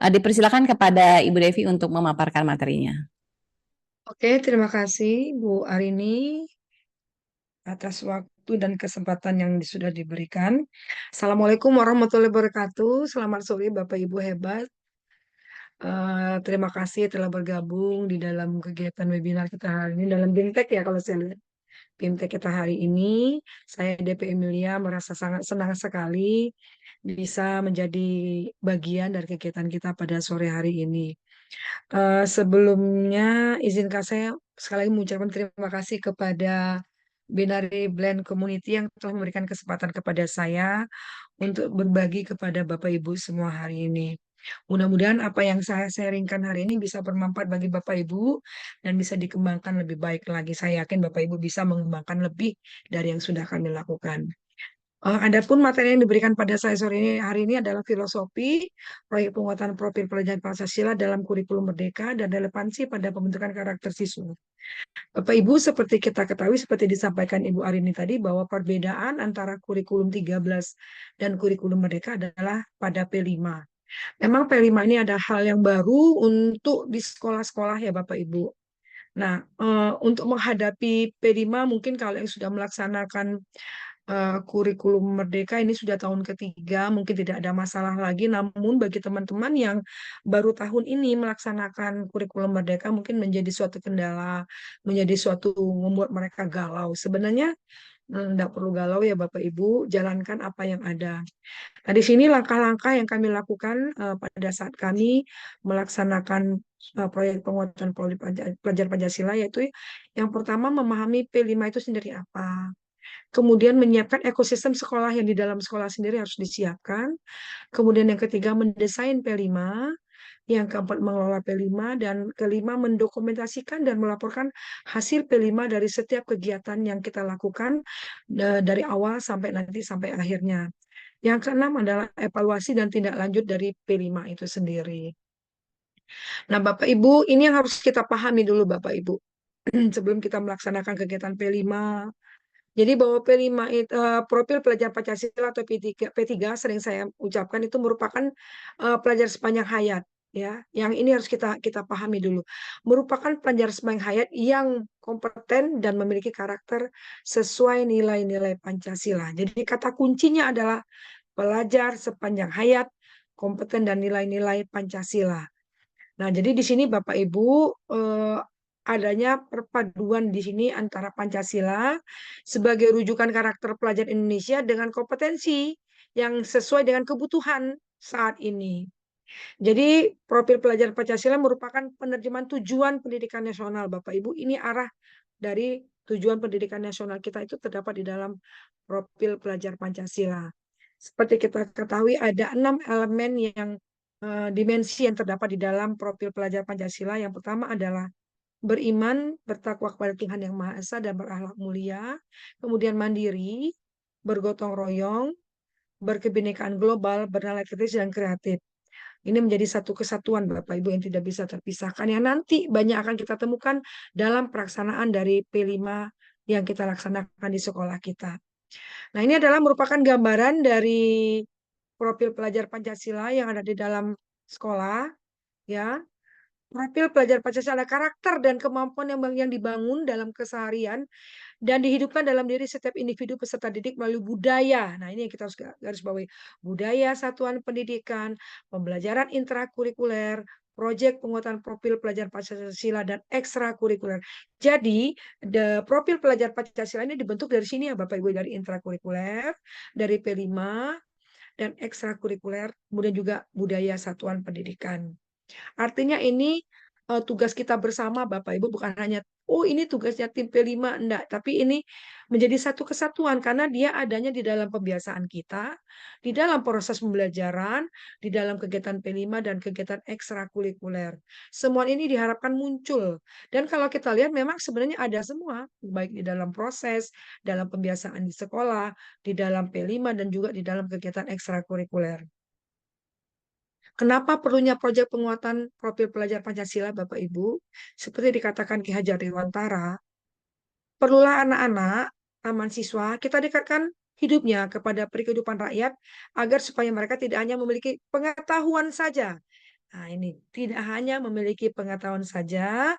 Dipersilakan kepada Ibu Devi untuk memaparkan materinya. Oke, terima kasih Bu Arini atas waktu dan kesempatan yang sudah diberikan. Assalamualaikum warahmatullahi wabarakatuh. Selamat sore Bapak Ibu hebat. Terima kasih telah bergabung di dalam kegiatan webinar kita hari ini dalam BIMTEK ya kalau saya lihat. BIMTEK kita hari ini, saya DP Emilia merasa sangat senang sekali bisa menjadi bagian dari kegiatan kita pada sore hari ini. Sebelumnya izinkan saya sekali lagi mengucapkan terima kasih kepada Binari Blend Community yang telah memberikan kesempatan kepada saya untuk berbagi kepada Bapak Ibu semua hari ini. Mudah-mudahan apa yang saya sharingkan hari ini bisa bermanfaat bagi Bapak Ibu dan bisa dikembangkan lebih baik lagi. Saya yakin Bapak Ibu bisa mengembangkan lebih dari yang sudah kami lakukan. Adapun materi yang diberikan pada saya sore ini hari ini adalah filosofi proyek penguatan profil pelajaran Pancasila dalam kurikulum Merdeka dan relevansi pada pembentukan karakter siswa. Bapak Ibu, seperti kita ketahui, seperti disampaikan Ibu Arini tadi, bahwa perbedaan antara kurikulum 13 dan kurikulum Merdeka adalah pada P5. Memang P5 ini ada hal yang baru untuk di sekolah-sekolah ya Bapak Ibu. Nah, untuk menghadapi P5 mungkin kalau yang sudah melaksanakan kurikulum Merdeka ini sudah tahun ketiga, mungkin tidak ada masalah lagi. Namun bagi teman-teman yang baru tahun ini melaksanakan kurikulum Merdeka mungkin menjadi suatu kendala, menjadi suatu membuat mereka galau. Sebenarnya tidak perlu galau ya Bapak Ibu, jalankan apa yang ada. Nah, di sini langkah-langkah yang kami lakukan pada saat kami melaksanakan proyek penguatan pelajar Pancasila, yaitu yang pertama memahami P5 itu sendiri apa. Kemudian menyiapkan ekosistem sekolah yang di dalam sekolah sendiri harus disiapkan. Kemudian yang ketiga mendesain P5. Yang keempat mengelola P5. Dan kelima mendokumentasikan dan melaporkan hasil P5 dari setiap kegiatan yang kita lakukan dari awal sampai nanti sampai akhirnya. Yang keenam adalah evaluasi dan tindak lanjut dari P5 itu sendiri. Nah, Bapak Ibu, ini yang harus kita pahami dulu Bapak Ibu. Sebelum kita melaksanakan kegiatan P5, jadi bahwa P5 itu, profil pelajar Pancasila atau P3 sering saya ucapkan itu merupakan pelajar sepanjang hayat ya. Yang ini harus kita kita pahami dulu. Merupakan pelajar sepanjang hayat yang kompeten dan memiliki karakter sesuai nilai-nilai Pancasila. Jadi kata kuncinya adalah pelajar sepanjang hayat, kompeten dan nilai-nilai Pancasila. Nah, jadi di sini Bapak Ibu adanya perpaduan di sini antara Pancasila sebagai rujukan karakter pelajar Indonesia dengan kompetensi yang sesuai dengan kebutuhan saat ini. Jadi profil pelajar Pancasila merupakan penerjemahan tujuan pendidikan nasional Bapak Ibu. Ini arah dari tujuan pendidikan nasional kita itu terdapat di dalam profil pelajar Pancasila. Seperti kita ketahui ada 6 elemen yang dimensi yang terdapat di dalam profil pelajar Pancasila. Yang pertama adalah beriman, bertakwa kepada Tuhan Yang Maha Esa dan berakhlak mulia, kemudian mandiri, bergotong royong, berkebinekaan global, bernalar kritis dan kreatif. Ini menjadi satu kesatuan Bapak Ibu yang tidak bisa terpisahkan yang nanti banyak akan kita temukan dalam pelaksanaan dari P5 yang kita laksanakan di sekolah kita. Nah, ini adalah merupakan gambaran dari profil pelajar Pancasila yang ada di dalam sekolah, ya. Profil pelajar Pancasila karakter dan kemampuan yang dibangun dalam keseharian dan dihidupkan dalam diri setiap individu peserta didik melalui budaya. Nah, ini yang kita harus garis bawahi. Budaya satuan pendidikan, pembelajaran intrakurikuler, proyek penguatan profil pelajar Pancasila dan ekstrakurikuler. Jadi, profil pelajar Pancasila ini dibentuk dari sini ya Bapak Ibu, dari intrakurikuler, dari P5 dan ekstrakurikuler, kemudian juga budaya satuan pendidikan. Artinya ini tugas kita bersama Bapak Ibu, bukan hanya oh ini tugasnya tim P5 enggak, tapi ini menjadi satu kesatuan karena dia adanya di dalam pembiasaan kita, di dalam proses pembelajaran, di dalam kegiatan P5 dan kegiatan ekstrakurikuler. Semua ini diharapkan muncul. Dan kalau kita lihat memang sebenarnya ada semua, baik di dalam proses, dalam pembiasaan di sekolah, di dalam P5 dan juga di dalam kegiatan ekstrakurikuler. Kenapa perlunya proyek penguatan profil pelajar Pancasila, Bapak Ibu? Seperti dikatakan Ki Hajar Dewantara, perlulah anak-anak, taman siswa, kita dekatkan hidupnya kepada kehidupan rakyat agar supaya mereka tidak hanya memiliki pengetahuan saja, Nah, ini tidak hanya memiliki pengetahuan saja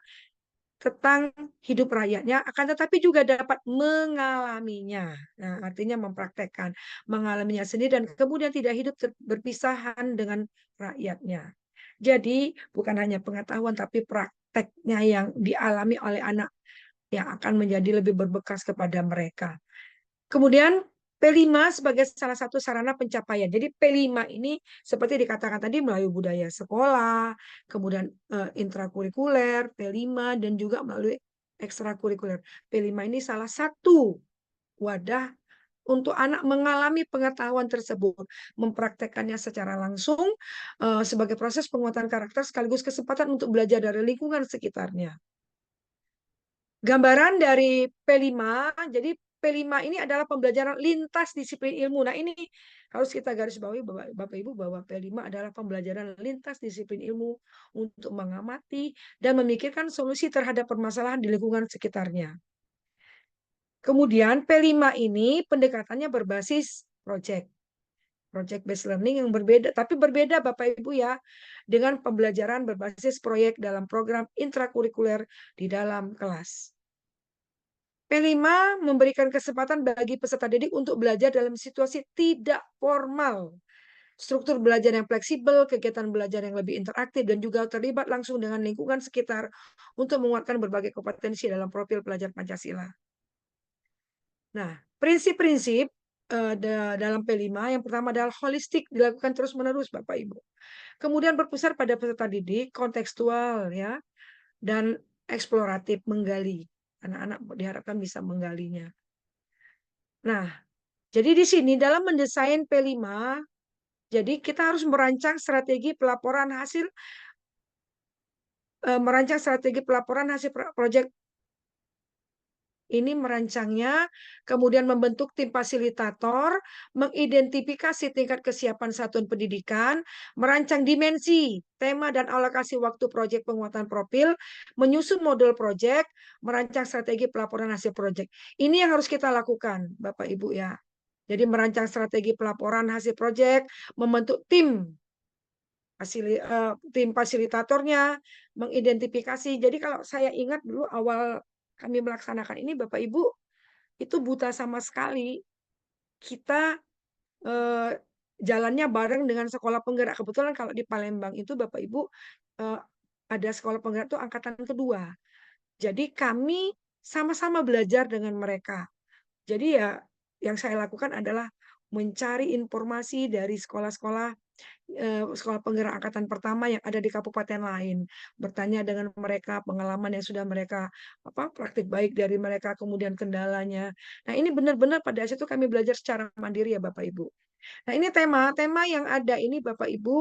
tentang hidup rakyatnya, akan tetapi juga dapat mengalaminya. Nah, artinya mempraktekkan, mengalaminya sendiri dan kemudian tidak hidup berpisahan dengan rakyatnya. Jadi, bukan hanya pengetahuan tapi prakteknya yang dialami oleh anak yang akan menjadi lebih berbekas kepada mereka. Kemudian P5 sebagai salah satu sarana pencapaian. Jadi P5 ini seperti dikatakan tadi melalui budaya sekolah, kemudian intrakurikuler, P5 dan juga melalui ekstrakurikuler. P5 ini salah satu wadah untuk anak mengalami pengetahuan tersebut, mempraktekkannya secara langsung sebagai proses penguatan karakter sekaligus kesempatan untuk belajar dari lingkungan sekitarnya. Gambaran dari P5, jadi P5 ini adalah pembelajaran lintas disiplin ilmu. Nah, ini harus kita garis bawahi Bapak Ibu bahwa P5 adalah pembelajaran lintas disiplin ilmu untuk mengamati dan memikirkan solusi terhadap permasalahan di lingkungan sekitarnya. Kemudian P5 ini pendekatannya berbasis project based learning yang berbeda, tapi berbeda Bapak Ibu ya, dengan pembelajaran berbasis proyek dalam program intrakurikuler di dalam kelas. P5 memberikan kesempatan bagi peserta didik untuk belajar dalam situasi tidak formal. Struktur belajar yang fleksibel, kegiatan belajar yang lebih interaktif, dan juga terlibat langsung dengan lingkungan sekitar untuk menguatkan berbagai kompetensi dalam profil pelajar Pancasila. Nah, prinsip-prinsip dalam P5 yang pertama adalah holistik, dilakukan terus-menerus Bapak Ibu. Kemudian berpusat pada peserta didik, kontekstual ya, dan eksploratif, menggali. Anak-anak diharapkan bisa menggalinya. Nah, jadi di sini dalam mendesain P5, jadi kita harus merancang strategi pelaporan hasil proyek ini merancangnya, kemudian membentuk tim fasilitator, mengidentifikasi tingkat kesiapan satuan pendidikan, merancang dimensi, tema dan alokasi waktu proyek penguatan profil, menyusun model proyek, merancang strategi pelaporan hasil proyek. Ini yang harus kita lakukan, Bapak Ibu ya. Jadi merancang strategi pelaporan hasil proyek, membentuk tim fasilitatornya, mengidentifikasi. Jadi kalau saya ingat dulu awal kami melaksanakan ini, Bapak Ibu, itu buta sama sekali. Kita eh, jalannya bareng dengan sekolah penggerak. Kebetulan kalau di Palembang itu Bapak Ibu eh, ada sekolah penggerak itu angkatan kedua. Jadi kami sama-sama belajar dengan mereka. Jadi ya yang saya lakukan adalah mencari informasi dari sekolah penggerak angkatan pertama yang ada di kabupaten lain, bertanya dengan mereka pengalaman yang sudah mereka praktik baik dari mereka, kemudian kendalanya. Nah, ini benar-benar pada saat itu kami belajar secara mandiri ya Bapak Ibu. Nah, ini tema yang ada ini Bapak Ibu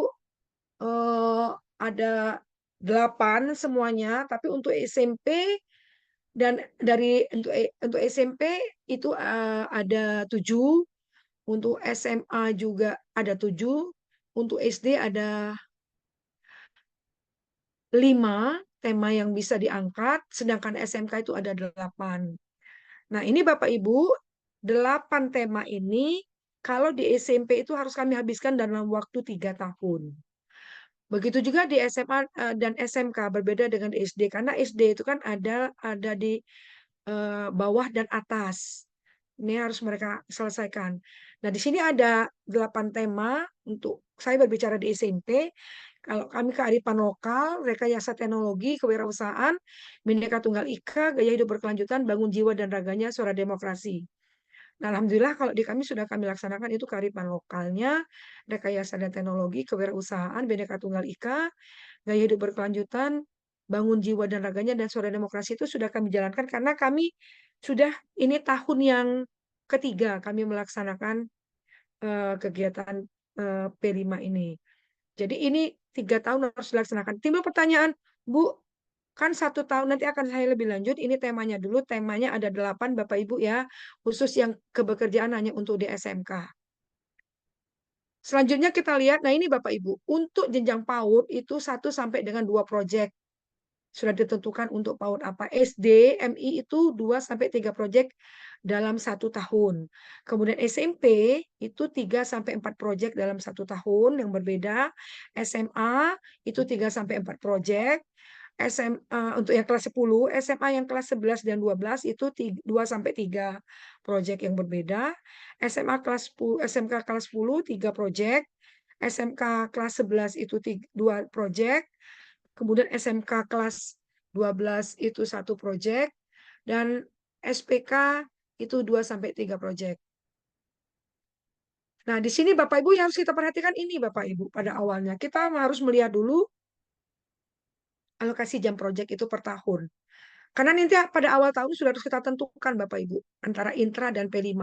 eh, ada 8 semuanya, tapi untuk SMP dan untuk SMP itu ada 7, untuk SMA juga ada 7, untuk SD ada 5 tema yang bisa diangkat, sedangkan SMK itu ada 8. Nah, ini Bapak Ibu, 8 tema ini kalau di SMP itu harus kami habiskan dalam waktu 3 tahun. Begitu juga di SMA dan SMK, berbeda dengan di SD, karena SD itu kan ada di bawah dan atas. Ini harus mereka selesaikan. Nah, di sini ada 8 tema untuk saya berbicara di SMP. Kalau kami kearifan lokal, rekayasa teknologi, kewirausahaan, Bhinneka Tunggal Ika, gaya hidup berkelanjutan, bangun jiwa dan raganya, suara demokrasi. Nah, alhamdulillah kalau di kami sudah kami laksanakan itu kearifan lokalnya, rekayasa dan teknologi, kewirausahaan, Bhinneka Tunggal Ika, gaya hidup berkelanjutan, bangun jiwa dan raganya, dan suara demokrasi itu sudah kami jalankan karena kami sudah ini tahun yang ketiga kami melaksanakan kegiatan P5 ini. Jadi ini 3 tahun harus dilaksanakan. Timbul pertanyaan, Bu, kan 1 tahun nanti akan saya lebih lanjut. Ini temanya dulu, temanya ada 8 Bapak Ibu ya, khusus yang kebekerjaan hanya untuk di SMK. Selanjutnya kita lihat, nah ini Bapak Ibu, untuk jenjang PAUD itu 1 sampai dengan 2 proyek. Sudah ditentukan untuk PAUD apa. SD, MI itu 2 sampai 3 proyek dalam 1 tahun. Kemudian SMP itu 3 sampai 4 proyek dalam 1 tahun yang berbeda. SMA itu 3 sampai 4 proyek. SMA untuk yang kelas 10, SMA yang kelas 11 dan 12 itu 2 sampai 3 proyek yang berbeda. SMA kelas 10, SMK kelas 10 3 proyek. SMK kelas 11 itu 2 proyek. Kemudian SMK kelas 12 itu 1 proyek dan SPK itu 2 sampai 3 proyek. Nah, di sini Bapak Ibu yang harus kita perhatikan ini Bapak Ibu pada awalnya. Kita harus melihat dulu alokasi jam proyek itu per tahun. Karena nanti pada awal tahun sudah harus kita tentukan Bapak Ibu antara intra dan P5.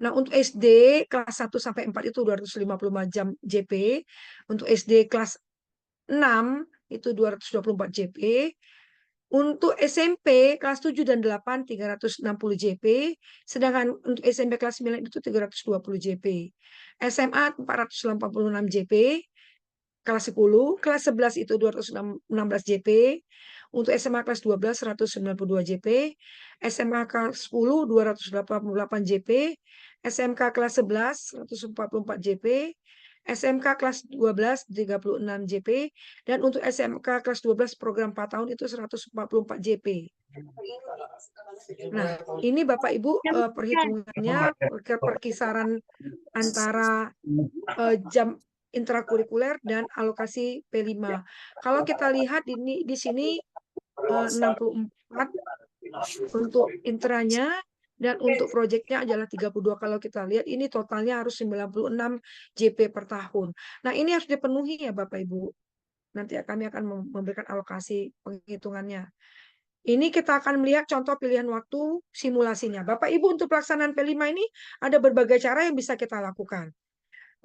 Nah, untuk SD kelas 1 sampai 4 itu 255 jam JP. Untuk SD kelas 6 itu 224 JP. Untuk SMP kelas 7 dan 8 360 JP, sedangkan untuk SMP kelas 9 itu 320 JP. SMA 486 JP, kelas 10, kelas 11 itu 216 JP, untuk SMA kelas 12 192 JP, SMA kelas 10 288 JP, SMK kelas 11 144 JP, SMK kelas 12 36 JP, dan untuk SMK kelas 12 program 4 tahun itu 144 JP. Nah, ini Bapak Ibu perhitungannya perkisaran antara jam intrakurikuler dan alokasi P5. Kalau kita lihat ini di sini 64 untuk intranya dan untuk proyeknya adalah 32. Kalau kita lihat ini totalnya harus 96 JP per tahun. Nah, ini harus dipenuhi ya Bapak Ibu. Nanti kami akan memberikan alokasi penghitungannya. Ini kita akan melihat contoh pilihan waktu simulasinya. Bapak Ibu untuk pelaksanaan P5 ini ada berbagai cara yang bisa kita lakukan.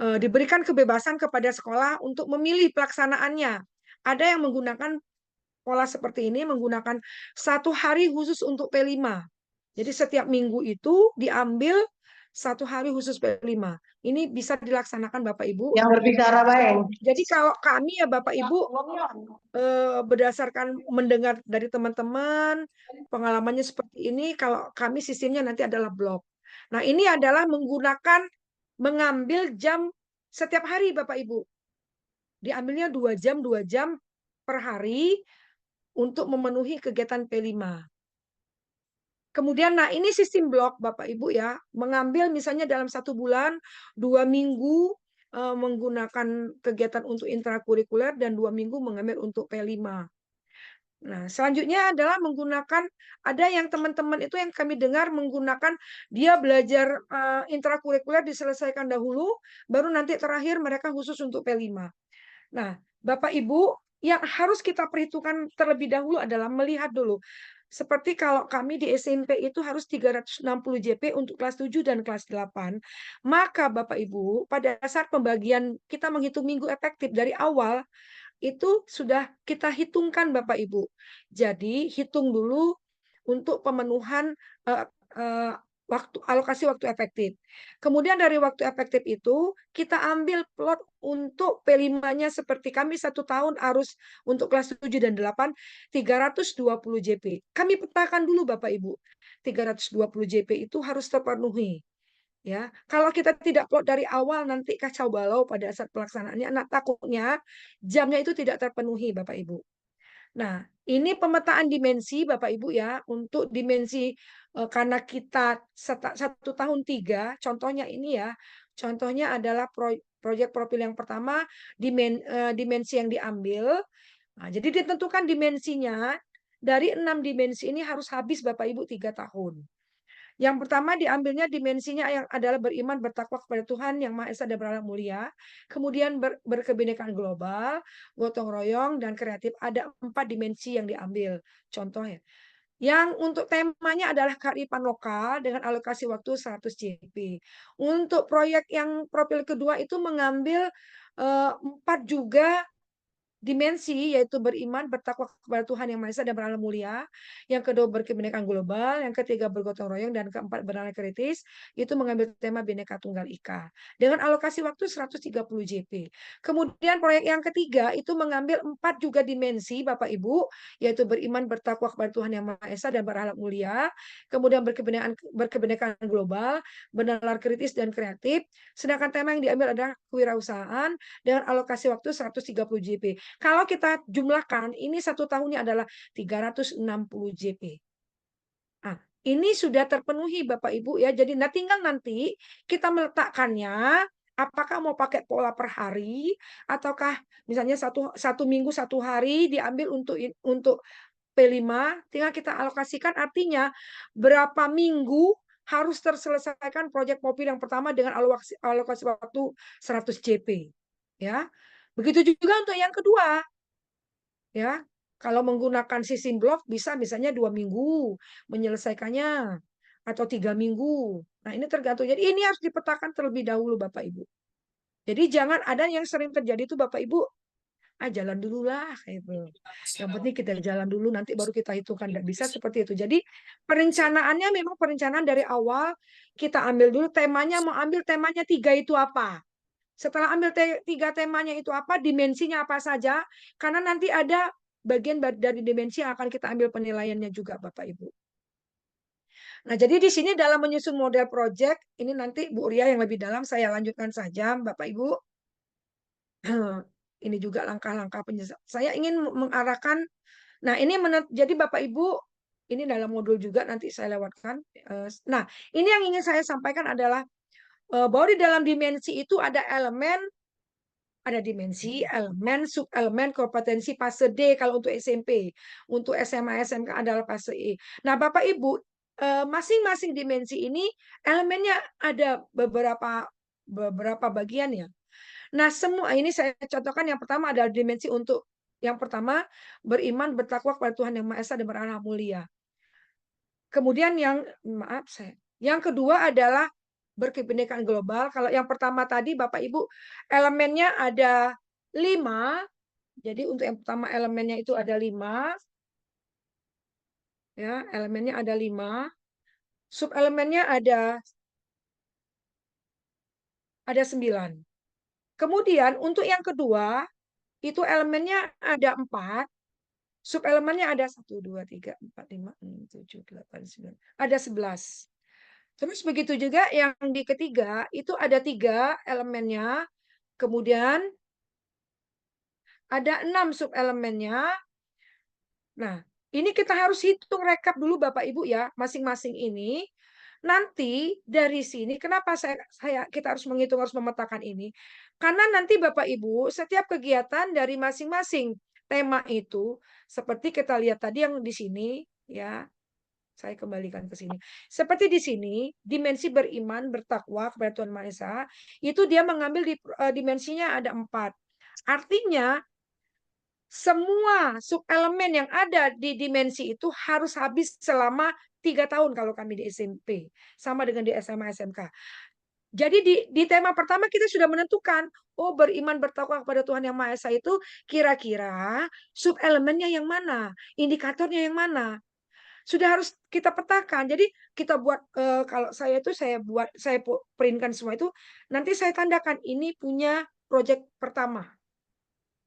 Diberikan kebebasan kepada sekolah untuk memilih pelaksanaannya. Ada yang menggunakan pola seperti ini, menggunakan 1 hari khusus untuk P5. Jadi setiap minggu itu diambil 1 hari khusus P5. Ini bisa dilaksanakan Bapak Ibu. Yang berbicara baik. Jadi kalau kami ya Bapak Ibu berdasarkan mendengar dari teman-teman pengalamannya seperti ini, kalau kami sistemnya nanti adalah blok. Nah, ini adalah mengambil jam setiap hari Bapak Ibu. Diambilnya 2 jam per hari untuk memenuhi kegiatan P5. Kemudian, nah ini sistem blok Bapak Ibu ya, mengambil misalnya dalam 1 bulan, 2 minggu menggunakan kegiatan untuk intrakurikuler dan 2 minggu mengambil untuk P5. Nah, selanjutnya adalah menggunakan, ada yang teman-teman itu yang kami dengar menggunakan dia belajar intrakurikuler diselesaikan dahulu, baru nanti terakhir mereka khusus untuk P5. Nah, Bapak Ibu, yang harus kita perhitungkan terlebih dahulu adalah melihat dulu. Seperti kalau kami di SMP itu harus 360 JP untuk kelas 7 dan kelas 8. Maka Bapak Ibu, pada saat pembagian kita menghitung minggu efektif dari awal, itu sudah kita hitungkan Bapak Ibu. Jadi hitung dulu untuk pemenuhan alokasi waktu efektif. Kemudian dari waktu efektif itu kita ambil plot untuk P5-nya seperti kami 1 tahun harus untuk kelas 7 dan 8 320 JP. Kami petakan dulu Bapak Ibu. 320 JP itu harus terpenuhi. Ya, kalau kita tidak plot dari awal nanti kacau balau pada saat pelaksanaannya. Nah, takutnya jamnya itu tidak terpenuhi Bapak Ibu. Nah, ini pemetaan dimensi Bapak Ibu ya, untuk dimensi karena kita 1 tahun 3, contohnya ini ya, contohnya adalah proyek profil yang pertama, dimensi yang diambil. Nah, jadi ditentukan dimensinya, dari 6 dimensi ini harus habis Bapak Ibu 3 tahun. Yang pertama diambilnya dimensinya yang adalah beriman, bertakwa kepada Tuhan yang Maha Esa dan Beralam Mulia. Kemudian berkebinekaan global, gotong royong, dan kreatif. Ada 4 dimensi yang diambil. Contohnya. Yang untuk temanya adalah kearifan lokal dengan alokasi waktu 100 JP. Untuk proyek yang profil kedua itu mengambil 4 juga dimensi, yaitu beriman, bertakwa kepada Tuhan Yang Maha Esa dan beralam mulia. Yang kedua berkebinekaan global, yang ketiga bergotong royong, dan keempat bernilai kritis, itu mengambil tema Bhinneka Tunggal Ika. Dengan alokasi waktu 130 JP. Kemudian proyek yang ketiga itu mengambil 4 juga dimensi, Bapak Ibu, yaitu beriman, bertakwa kepada Tuhan Yang Maha Esa dan berakhlak mulia. Kemudian berkebinekaan global, bernalar kritis dan kreatif. Sedangkan tema yang diambil adalah kewirausahaan dengan alokasi waktu 130 JP. Kalau kita jumlahkan, ini satu tahunnya adalah 360 JP. Nah, ini sudah terpenuhi Bapak Ibu ya. Jadi tinggal nanti kita meletakkannya, apakah mau pakai pola per hari, ataukah misalnya satu minggu satu hari diambil untuk P5, tinggal kita alokasikan, artinya berapa minggu harus terselesaikan proyek mobil yang pertama dengan alokasi waktu 100 JP. Ya, begitu juga untuk yang kedua. Ya, kalau menggunakan sistem blok bisa misalnya 2 minggu menyelesaikannya atau 3 minggu. Nah, ini tergantung. Jadi ini harus dipetakan terlebih dahulu Bapak Ibu. Jadi jangan ada yang sering terjadi itu Bapak Ibu, jalan dulu lah gitu. Yang penting kita jalan dulu nanti baru kita hitungkan. Tidak bisa seperti itu. Jadi perencanaannya memang perencanaan dari awal kita ambil dulu temanya, mau ambil temanya 3 itu apa. Setelah ambil 3 temanya itu apa, dimensinya apa saja, karena nanti ada bagian dari dimensi yang akan kita ambil penilaiannya juga Bapak Ibu. Nah, jadi di sini dalam menyusun model project, ini nanti Bu Ria yang lebih dalam, saya lanjutkan saja Bapak Ibu. Ini juga langkah-langkah penyelesaian. Saya ingin mengarahkan, nah ini jadi Bapak Ibu, ini dalam modul juga nanti saya lewatkan. Nah, ini yang ingin saya sampaikan adalah bahwa di dalam dimensi itu ada dimensi, elemen, subelemen, kompetensi fase D kalau untuk SMP. Untuk SMA, SMK adalah fase E. Nah, Bapak Ibu, masing-masing dimensi ini elemennya ada beberapa bagian ya. Nah, semua ini saya contohkan, yang pertama adalah dimensi untuk yang pertama beriman, bertakwa kepada Tuhan Yang Maha Esa dan berakhlak mulia. Kemudian yang kedua adalah berkebinekaan global. Kalau yang pertama tadi Bapak Ibu elemennya ada 5. Jadi untuk yang pertama elemennya itu ada 5. Ya, elemennya ada 5. Subelemennya ada 9. Kemudian untuk yang kedua itu elemennya ada 4. Subelemennya ada 1, 2, 3, 4, 5, 6, 7, 8, 9. Ada 11. Terus begitu juga yang di ketiga itu ada 3 elemennya. Kemudian ada 6 subelemennya. Nah, ini kita harus hitung rekap dulu Bapak Ibu ya, masing-masing ini. Nanti dari sini kenapa kita harus menghitung, harus memetakan ini? Karena nanti Bapak Ibu setiap kegiatan dari masing-masing tema itu seperti kita lihat tadi yang di sini ya. Saya kembalikan ke sini. Seperti di sini, dimensi beriman, bertakwa kepada Tuhan Maha Esa, itu dia mengambil dimensinya ada 4. Artinya semua subelemen yang ada di dimensi itu harus habis selama 3 tahun kalau kami di SMP. Sama dengan di SMA SMK. Jadi di tema pertama kita sudah menentukan, beriman bertakwa kepada Tuhan Yang Maha Esa itu kira-kira subelemennya yang mana, indikatornya yang mana. Sudah harus kita petakan. Jadi kita buat kalau saya itu saya printkan semua itu, nanti saya tandakan ini punya proyek pertama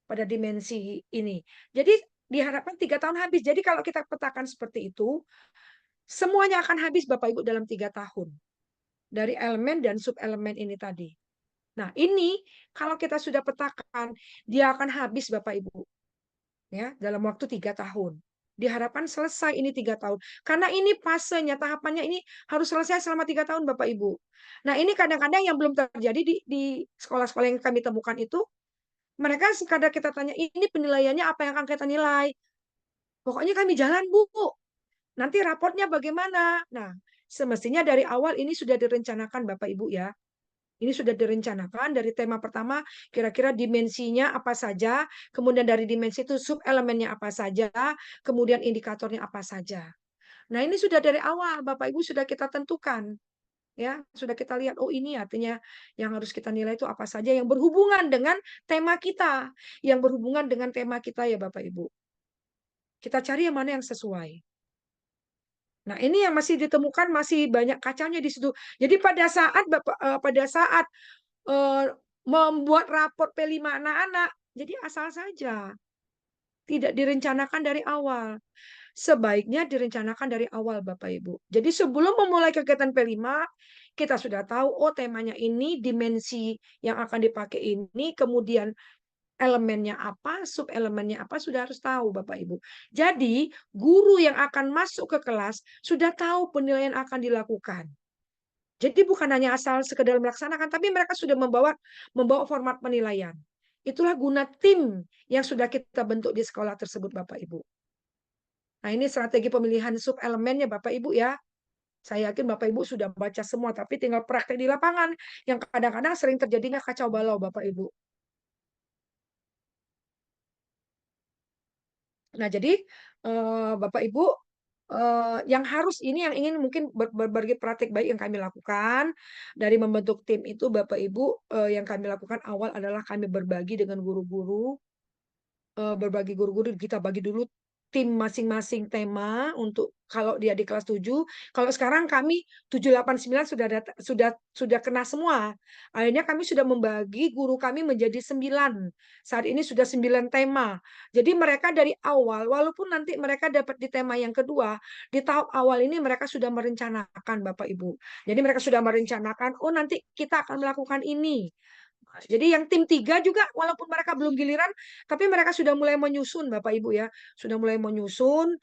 pada dimensi ini. Jadi diharapkan 3 tahun habis. Jadi kalau kita petakan seperti itu, semuanya akan habis Bapak Ibu dalam 3 tahun. Dari elemen dan subelemen ini tadi. Nah, ini kalau kita sudah petakan, dia akan habis Bapak Ibu. Ya, dalam waktu 3 tahun. Diharapkan selesai ini 3 tahun. Karena ini fasenya, tahapannya ini harus selesai selama 3 tahun Bapak Ibu. Nah, ini kadang-kadang yang belum terjadi di sekolah-sekolah yang kami temukan itu, mereka sekadar kita tanya, ini penilaiannya apa yang akan kita nilai? Pokoknya kami jalan, Bu. Nanti raportnya bagaimana? Nah, semestinya dari awal ini sudah direncanakan Bapak Ibu ya. Ini sudah direncanakan dari tema pertama, kira-kira dimensinya apa saja, kemudian dari dimensi itu subelemennya apa saja, kemudian indikatornya apa saja. Nah, ini sudah dari awal Bapak Ibu sudah kita tentukan. Ya, sudah kita lihat, oh ini artinya yang harus kita nilai itu apa saja yang berhubungan dengan tema kita, yang berhubungan dengan tema kita ya Bapak Ibu. Kita cari yang mana yang sesuai. Nah, ini yang masih ditemukan masih banyak kacanya di situ. Jadi pada saat pada saat eh, membuat raport P5 anak-anak, jadi asal saja, tidak direncanakan dari awal. Sebaiknya direncanakan dari awal Bapak Ibu. Jadi sebelum memulai kegiatan P5, kita sudah tahu, oh temanya ini, dimensi yang akan dipakai ini, kemudian elemennya apa, sub elemennya apa, sudah harus tahu Bapak Ibu. Jadi guru yang akan masuk ke kelas sudah tahu penilaian akan dilakukan. Jadi bukan hanya asal sekedar melaksanakan, tapi mereka sudah membawa format penilaian. Itulah guna tim yang sudah kita bentuk di sekolah tersebut Bapak Ibu. Nah, ini strategi pemilihan sub elemennya Bapak Ibu ya. Saya yakin Bapak Ibu sudah baca semua, tapi tinggal praktek di lapangan yang kadang-kadang sering terjadinya kacau balau Bapak Ibu. Nah, jadi Bapak Ibu yang harus ini yang ingin mungkin berbagi praktik baik yang kami lakukan dari membentuk tim itu Bapak Ibu, yang kami lakukan awal adalah kami berbagi dengan guru-guru, berbagi guru-guru kita bagi dulu tim masing-masing tema untuk kalau dia di kelas 7. Kalau sekarang kami 7, 8, 9 sudah kena semua. Akhirnya kami sudah membagi guru kami menjadi 9. Saat ini sudah 9 tema. Jadi mereka dari awal walaupun nanti mereka dapat di tema yang kedua, di tahap awal ini mereka sudah merencanakan Bapak Ibu. Jadi mereka sudah merencanakan, oh nanti kita akan melakukan ini. Jadi yang tim 3 juga walaupun mereka belum giliran, tapi mereka sudah mulai menyusun Bapak Ibu ya. Sudah mulai menyusun,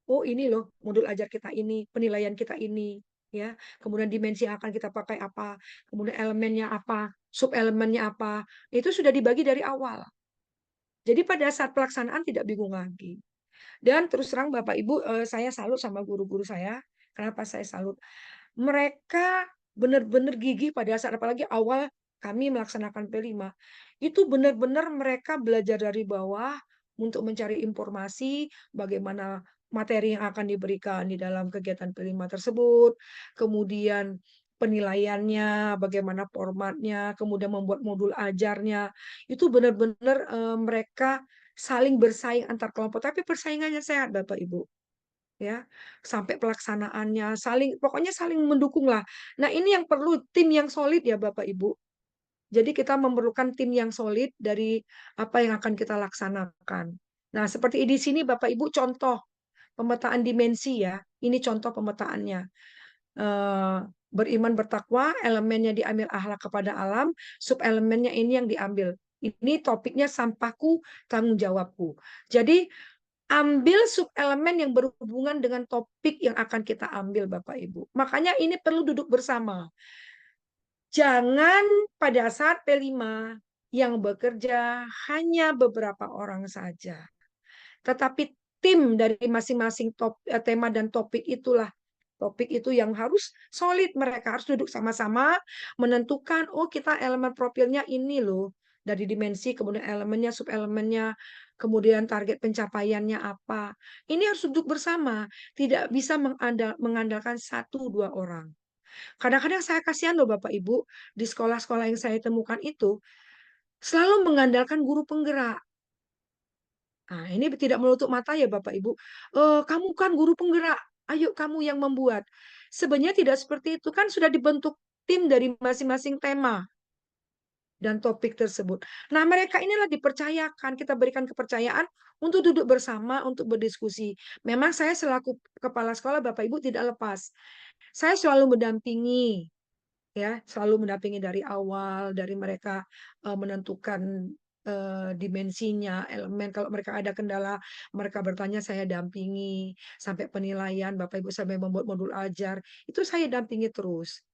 oh ini loh modul ajar kita ini, penilaian kita ini. Ya, kemudian dimensi yang akan kita pakai apa, kemudian elemennya apa, sub elemennya apa, itu sudah dibagi dari awal. Jadi pada saat pelaksanaan tidak bingung lagi. Dan terus terang Bapak Ibu, saya salut sama guru-guru saya. Kenapa saya salut? Mereka benar-benar gigih pada saat apalagi awal kami melaksanakan P5. Itu benar-benar mereka belajar dari bawah untuk mencari informasi bagaimana materi yang akan diberikan di dalam kegiatan P5 tersebut, kemudian penilaiannya, bagaimana formatnya, kemudian membuat modul ajarnya. Itu benar-benar mereka saling bersaing antar kelompok, tapi persaingannya sehat Bapak Ibu. Ya, sampai pelaksanaannya saling pokoknya saling mendukung lah. Nah, ini yang perlu tim yang solid ya Bapak Ibu. Jadi kita memerlukan tim yang solid dari apa yang akan kita laksanakan. Nah, seperti di sini Bapak Ibu contoh pemetaan dimensi ya. Ini contoh pemetaannya. Eh, beriman bertakwa, elemennya diambil akhlak kepada alam, sub elemennya ini yang diambil. Ini topiknya sampahku, tanggung jawabku. Jadi ambil sub-elemen yang berhubungan dengan topik yang akan kita ambil, Bapak Ibu. Makanya ini perlu duduk bersama. Jangan pada saat P5 yang bekerja hanya beberapa orang saja. Tetapi tim dari masing-masing tema dan topik itulah topik itu yang harus solid. Mereka harus duduk sama-sama menentukan, oh kita elemen profilnya ini loh. Dari dimensi, kemudian elemennya, subelemennya, kemudian target pencapaiannya apa. Ini harus duduk bersama. Tidak bisa mengandalkan satu dua orang. Kadang-kadang saya kasihan loh Bapak Ibu, di sekolah-sekolah yang saya temukan itu, selalu mengandalkan guru penggerak. Nah, ini tidak menutup mata ya Bapak Ibu. Kamu kan guru penggerak, ayo kamu yang membuat. Sebenarnya tidak seperti itu kan sudah dibentuk tim dari masing-masing tema dan topik tersebut. Nah, mereka inilah dipercayakan, kita berikan kepercayaan untuk duduk bersama, untuk berdiskusi. Memang saya selaku kepala sekolah Bapak Ibu tidak lepas. Saya selalu mendampingi ya, selalu mendampingi dari awal, dari mereka menentukan dimensinya, elemen. Kalau mereka ada kendala, mereka bertanya, saya dampingi sampai penilaian, Bapak Ibu sampai membuat modul ajar, itu saya dampingi terus.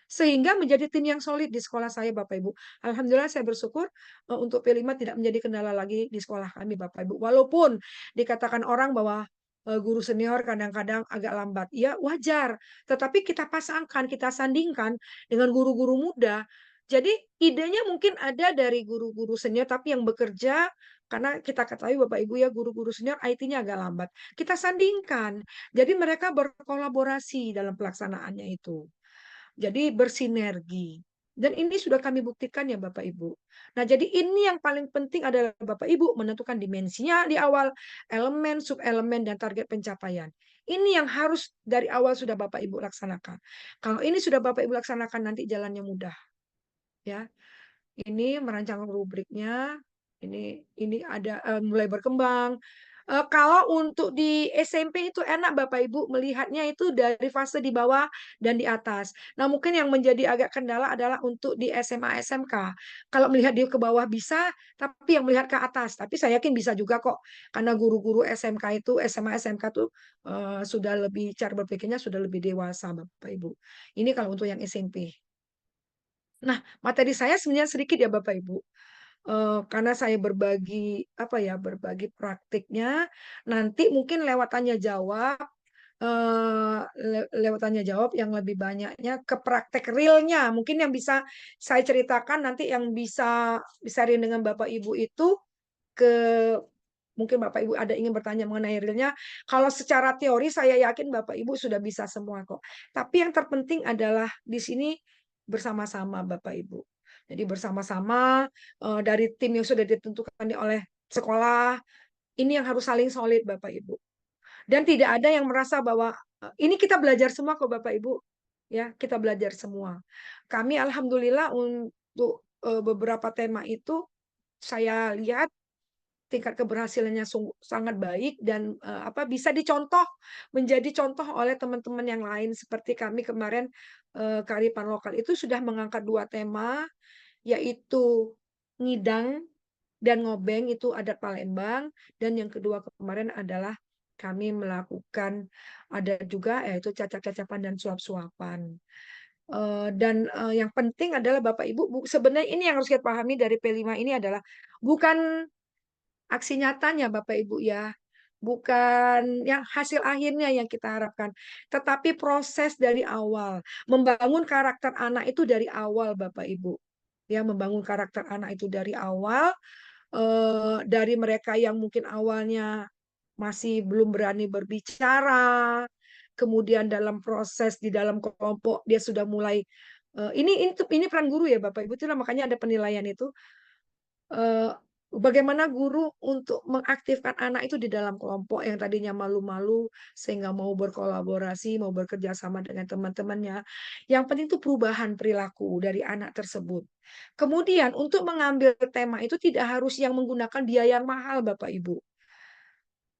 Sehingga menjadi tim yang solid di sekolah saya, Bapak Ibu. Alhamdulillah saya bersyukur untuk P5 tidak menjadi kendala lagi di sekolah kami, Bapak Ibu. Walaupun dikatakan orang bahwa guru senior kadang-kadang agak lambat. Ya, wajar. Tetapi kita pasangkan, kita sandingkan dengan guru-guru muda. Jadi idenya mungkin ada dari guru-guru senior, tapi yang bekerja, karena kita ketahui Bapak Ibu ya, guru-guru senior IT-nya agak lambat. Kita sandingkan. Jadi mereka berkolaborasi dalam pelaksanaannya itu. Jadi bersinergi. Dan ini sudah kami buktikan ya Bapak Ibu. Nah, jadi ini yang paling penting adalah Bapak Ibu menentukan dimensinya di awal, elemen, subelemen, dan target pencapaian. Ini yang harus dari awal sudah Bapak Ibu laksanakan. Kalau ini sudah Bapak Ibu laksanakan, nanti jalannya mudah. Ya, ini merancang rubriknya, ini ada mulai berkembang. Kalau untuk di SMP itu enak Bapak Ibu melihatnya itu dari fase di bawah dan di atas. Nah, mungkin yang menjadi agak kendala adalah untuk di SMA SMK. Kalau melihat dia ke bawah bisa, tapi yang melihat ke atas. Tapi saya yakin bisa juga kok, karena guru-guru SMK itu, SMA SMK tuh sudah lebih cara berpikirnya sudah lebih dewasa Bapak Ibu. Ini kalau untuk yang SMP. Nah, materi saya sebenarnya sedikit ya Bapak Ibu. Karena saya berbagi apa ya, berbagi praktiknya, nanti mungkin lewat tanya jawab, lewat tanya jawab yang lebih banyaknya ke praktek realnya. Mungkin yang bisa saya ceritakan nanti yang bisa bisa dengan Bapak Ibu itu ke mungkin Bapak Ibu ada ingin bertanya mengenai realnya. Kalau secara teori saya yakin Bapak Ibu sudah bisa semua kok. Tapi yang terpenting adalah di sini bersama-sama Bapak Ibu. Jadi bersama-sama dari tim yang sudah ditentukan oleh sekolah, ini yang harus saling solid Bapak Ibu. Dan tidak ada yang merasa bahwa ini kita belajar semua kok Bapak Ibu. Ya, kita belajar semua. Kami alhamdulillah untuk beberapa tema itu saya lihat tingkat keberhasilannya sangat baik dan apa bisa dicontoh menjadi contoh oleh teman-teman yang lain seperti kami kemarin kearifan lokal itu sudah mengangkat dua tema yaitu ngidang dan ngobeng itu adat Palembang dan yang kedua kemarin adalah kami melakukan ada juga yaitu cacak-cacapan dan suap-suapan. Dan yang penting adalah Bapak Ibu sebenarnya ini yang harus kita pahami dari P5 ini adalah bukan aksi nyatanya Bapak Ibu ya. Bukan yang hasil akhirnya yang kita harapkan, tetapi proses dari awal. Membangun karakter anak itu dari awal Bapak Ibu. Ya, membangun karakter anak itu dari awal, dari mereka yang mungkin awalnya masih belum berani berbicara, kemudian dalam proses di dalam kelompok dia sudah mulai ini peran guru ya Bapak Ibu, itulah makanya ada penilaian itu. eh, Bagaimana guru untuk mengaktifkan anak itu di dalam kelompok yang tadinya malu-malu sehingga mau berkolaborasi, mau bekerja sama dengan teman-temannya. Yang penting itu perubahan perilaku dari anak tersebut. Kemudian untuk mengambil tema itu tidak harus yang menggunakan biaya yang mahal Bapak Ibu.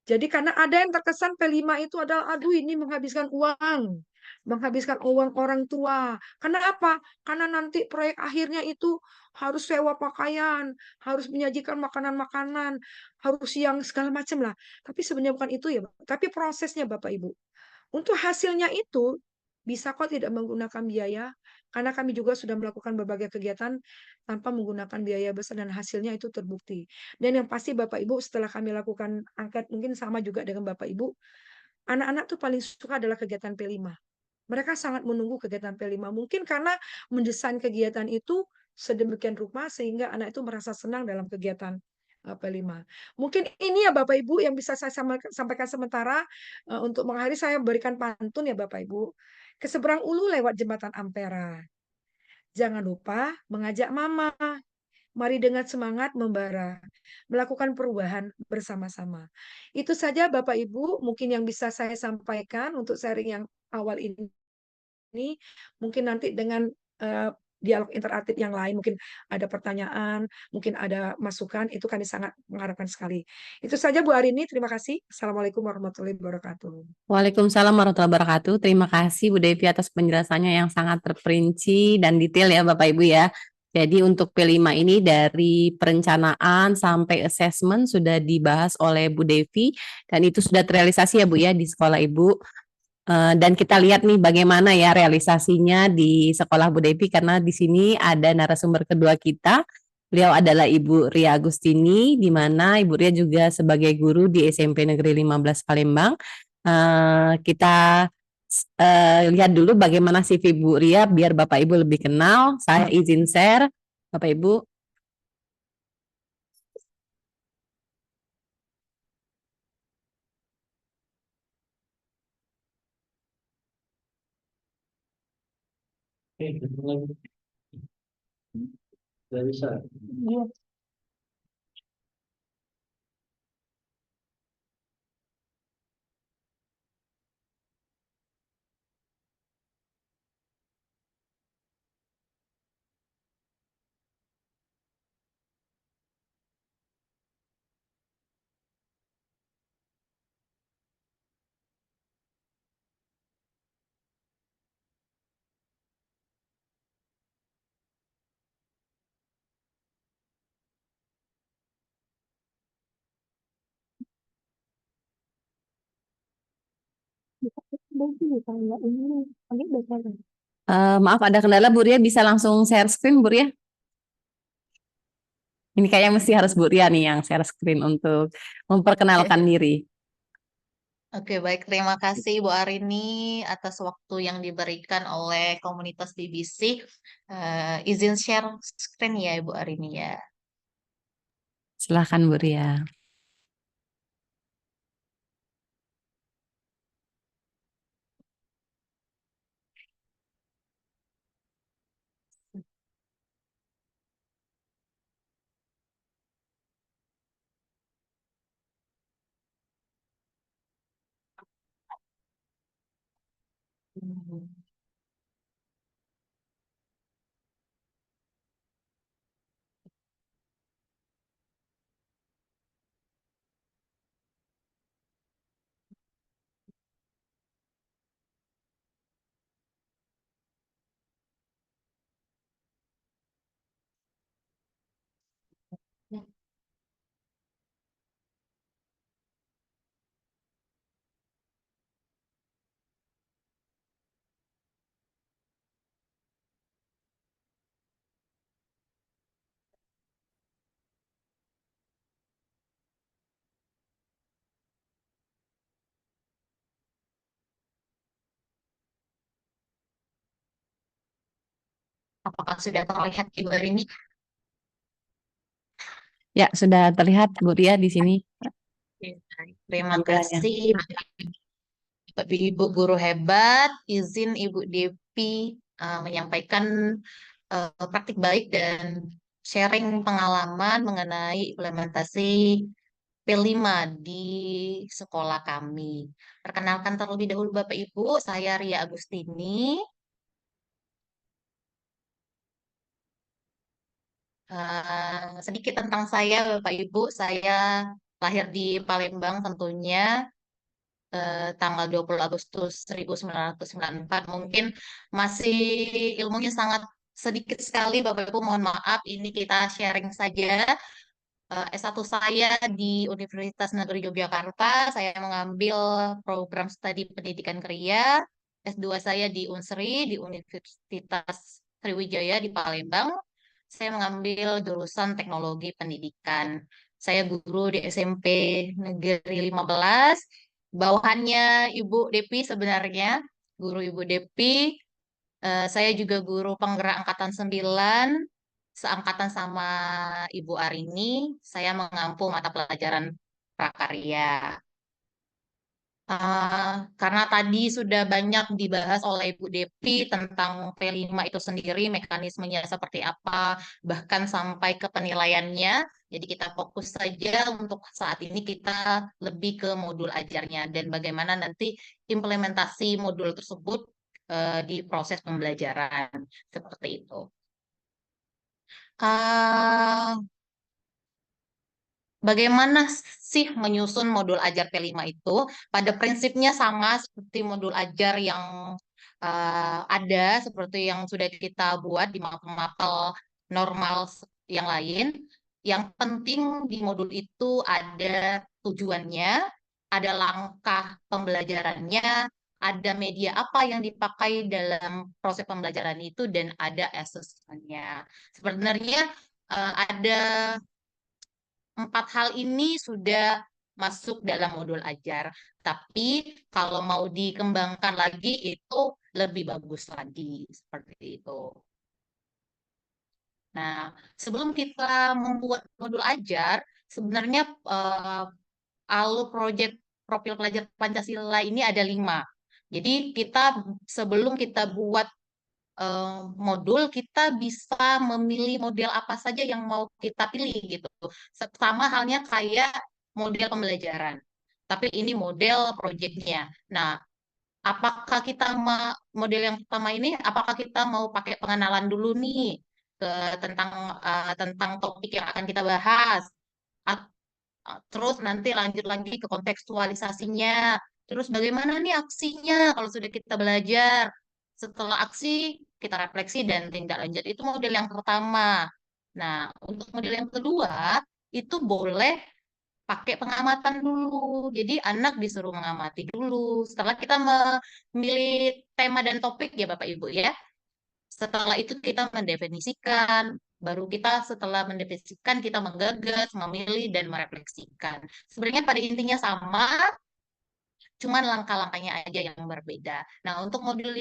Jadi karena ada yang terkesan P5 itu adalah aduh ini menghabiskan uang. Menghabiskan uang orang tua. Karena apa? Karena nanti proyek akhirnya itu harus sewa pakaian, harus menyajikan makanan-makanan, harus yang segala macam lah. Tapi sebenarnya bukan itu ya, tapi prosesnya Bapak Ibu. Untuk hasilnya itu bisa kok tidak menggunakan biaya, karena kami juga sudah melakukan berbagai kegiatan tanpa menggunakan biaya besar dan hasilnya itu terbukti. Dan yang pasti Bapak Ibu setelah kami lakukan angket mungkin sama juga dengan Bapak Ibu, anak-anak tuh paling suka adalah kegiatan P5. Mereka sangat menunggu kegiatan P5. Mungkin karena mendesain kegiatan itu sedemikian rupa sehingga anak itu merasa senang dalam kegiatan P5. Mungkin ini ya Bapak Ibu yang bisa saya sampaikan sementara untuk mengakhiri saya berikan pantun ya Bapak Ibu. Ke seberang ulu lewat jembatan Ampera. Jangan lupa mengajak mama. Mari dengan semangat membara, melakukan perubahan bersama-sama. Itu saja Bapak Ibu, mungkin yang bisa saya sampaikan untuk sharing yang awal ini mungkin nanti dengan dialog interaktif yang lain, mungkin ada pertanyaan, mungkin ada masukan, itu kami sangat mengharapkan sekali. Itu saja Bu Arini, terima kasih. Assalamualaikum warahmatullahi wabarakatuh. Waalaikumsalam warahmatullahi wabarakatuh. Terima kasih Bu Devi atas penjelasannya yang sangat terperinci dan detail ya Bapak Ibu ya. Jadi untuk P5 ini dari perencanaan sampai assessment sudah dibahas oleh Bu Devi dan itu sudah terrealisasi ya Bu ya di sekolah Ibu. Dan kita lihat nih bagaimana ya realisasinya di sekolah Bu Devi karena di sini ada narasumber kedua kita. Beliau adalah Ibu Ria Agustini, di mana Ibu Ria juga sebagai guru di SMP Negeri 15 Palembang. Kita lihat dulu bagaimana CV Bu Ria biar Bapak Ibu lebih kenal. Saya izin share, Bapak Ibu. Maaf ada kendala Bu Ria, bisa langsung share screen Bu Ria? Ini kayaknya mesti harus Bu Ria nih yang share screen untuk memperkenalkan diri. Oke, baik. Terima kasih Bu Arini atas waktu yang diberikan oleh komunitas BBC. Izin share screen ya, Ibu Arini ya. Silahkan Bu Ria. Apakah sudah terlihat Ibu Arini? Ya, sudah terlihat Bu Ria di sini Oke, baik. Terima tampilannya. kasih Bapak Ibu guru hebat. Izin Ibu Devi menyampaikan praktik baik dan sharing pengalaman mengenai implementasi P5 di sekolah kami. Perkenalkan terlebih dahulu Bapak Ibu, saya Ria Agustini. Sedikit tentang saya Bapak Ibu, saya lahir di Palembang tentunya tanggal 20 Agustus 1994. Mungkin masih ilmunya sangat sedikit sekali Bapak Ibu, mohon maaf ini kita sharing saja. S1 saya di Universitas Negeri Yogyakarta, saya mengambil program studi pendidikan kriya. S2 saya di Unsri, di Universitas Sriwijaya di Palembang. Saya mengambil jurusan teknologi pendidikan. Saya guru di SMP Negeri 15. Bawahannya Ibu Depi sebenarnya, guru Ibu Depi. Saya juga guru penggerak angkatan 9, seangkatan sama Ibu Arini. Saya mengampu mata pelajaran prakarya. Karena tadi sudah banyak dibahas oleh Ibu Depi tentang P5 itu sendiri, mekanismenya seperti apa, bahkan sampai ke penilaiannya. Jadi kita fokus saja untuk saat ini kita lebih ke modul ajarnya dan bagaimana nanti implementasi modul tersebut di proses pembelajaran seperti itu. Ah, Bagaimana sih menyusun modul ajar P5 itu? Pada prinsipnya sama seperti modul ajar yang ada, seperti yang sudah kita buat di mapel-mapel normal yang lain. Yang penting di modul itu ada tujuannya, ada langkah pembelajarannya, ada media apa yang dipakai dalam proses pembelajaran itu, dan ada assessment-nya. Sebenarnya ada empat hal ini sudah masuk dalam modul ajar. Tapi kalau mau dikembangkan lagi itu lebih bagus lagi seperti itu. Nah, sebelum kita membuat modul ajar, sebenarnya alur proyek profil pelajar Pancasila ini ada 5. Jadi sebelum kita buat modul, kita bisa memilih model apa saja yang mau kita pilih gitu. Sama halnya kayak model pembelajaran. Tapi ini model proyeknya. Nah, apakah model yang pertama ini, apakah kita mau pakai pengenalan dulu nih ke tentang topik yang akan kita bahas? At- Terus nanti lanjut lagi ke kontekstualisasinya. Terus bagaimana nih aksinya kalau sudah kita belajar? Setelah aksi, kita refleksi dan tindak lanjut. Itu model yang pertama. Nah, untuk model yang kedua, itu boleh pakai pengamatan dulu. Jadi anak disuruh mengamati dulu. Setelah kita memilih tema dan topik ya Bapak Ibu ya. Setelah itu kita mendefinisikan, baru kita setelah mendefinisikan kita menggagas, memilih dan merefleksikan. Sebenarnya pada intinya sama, cuman langkah-langkahnya aja yang berbeda. Nah, untuk model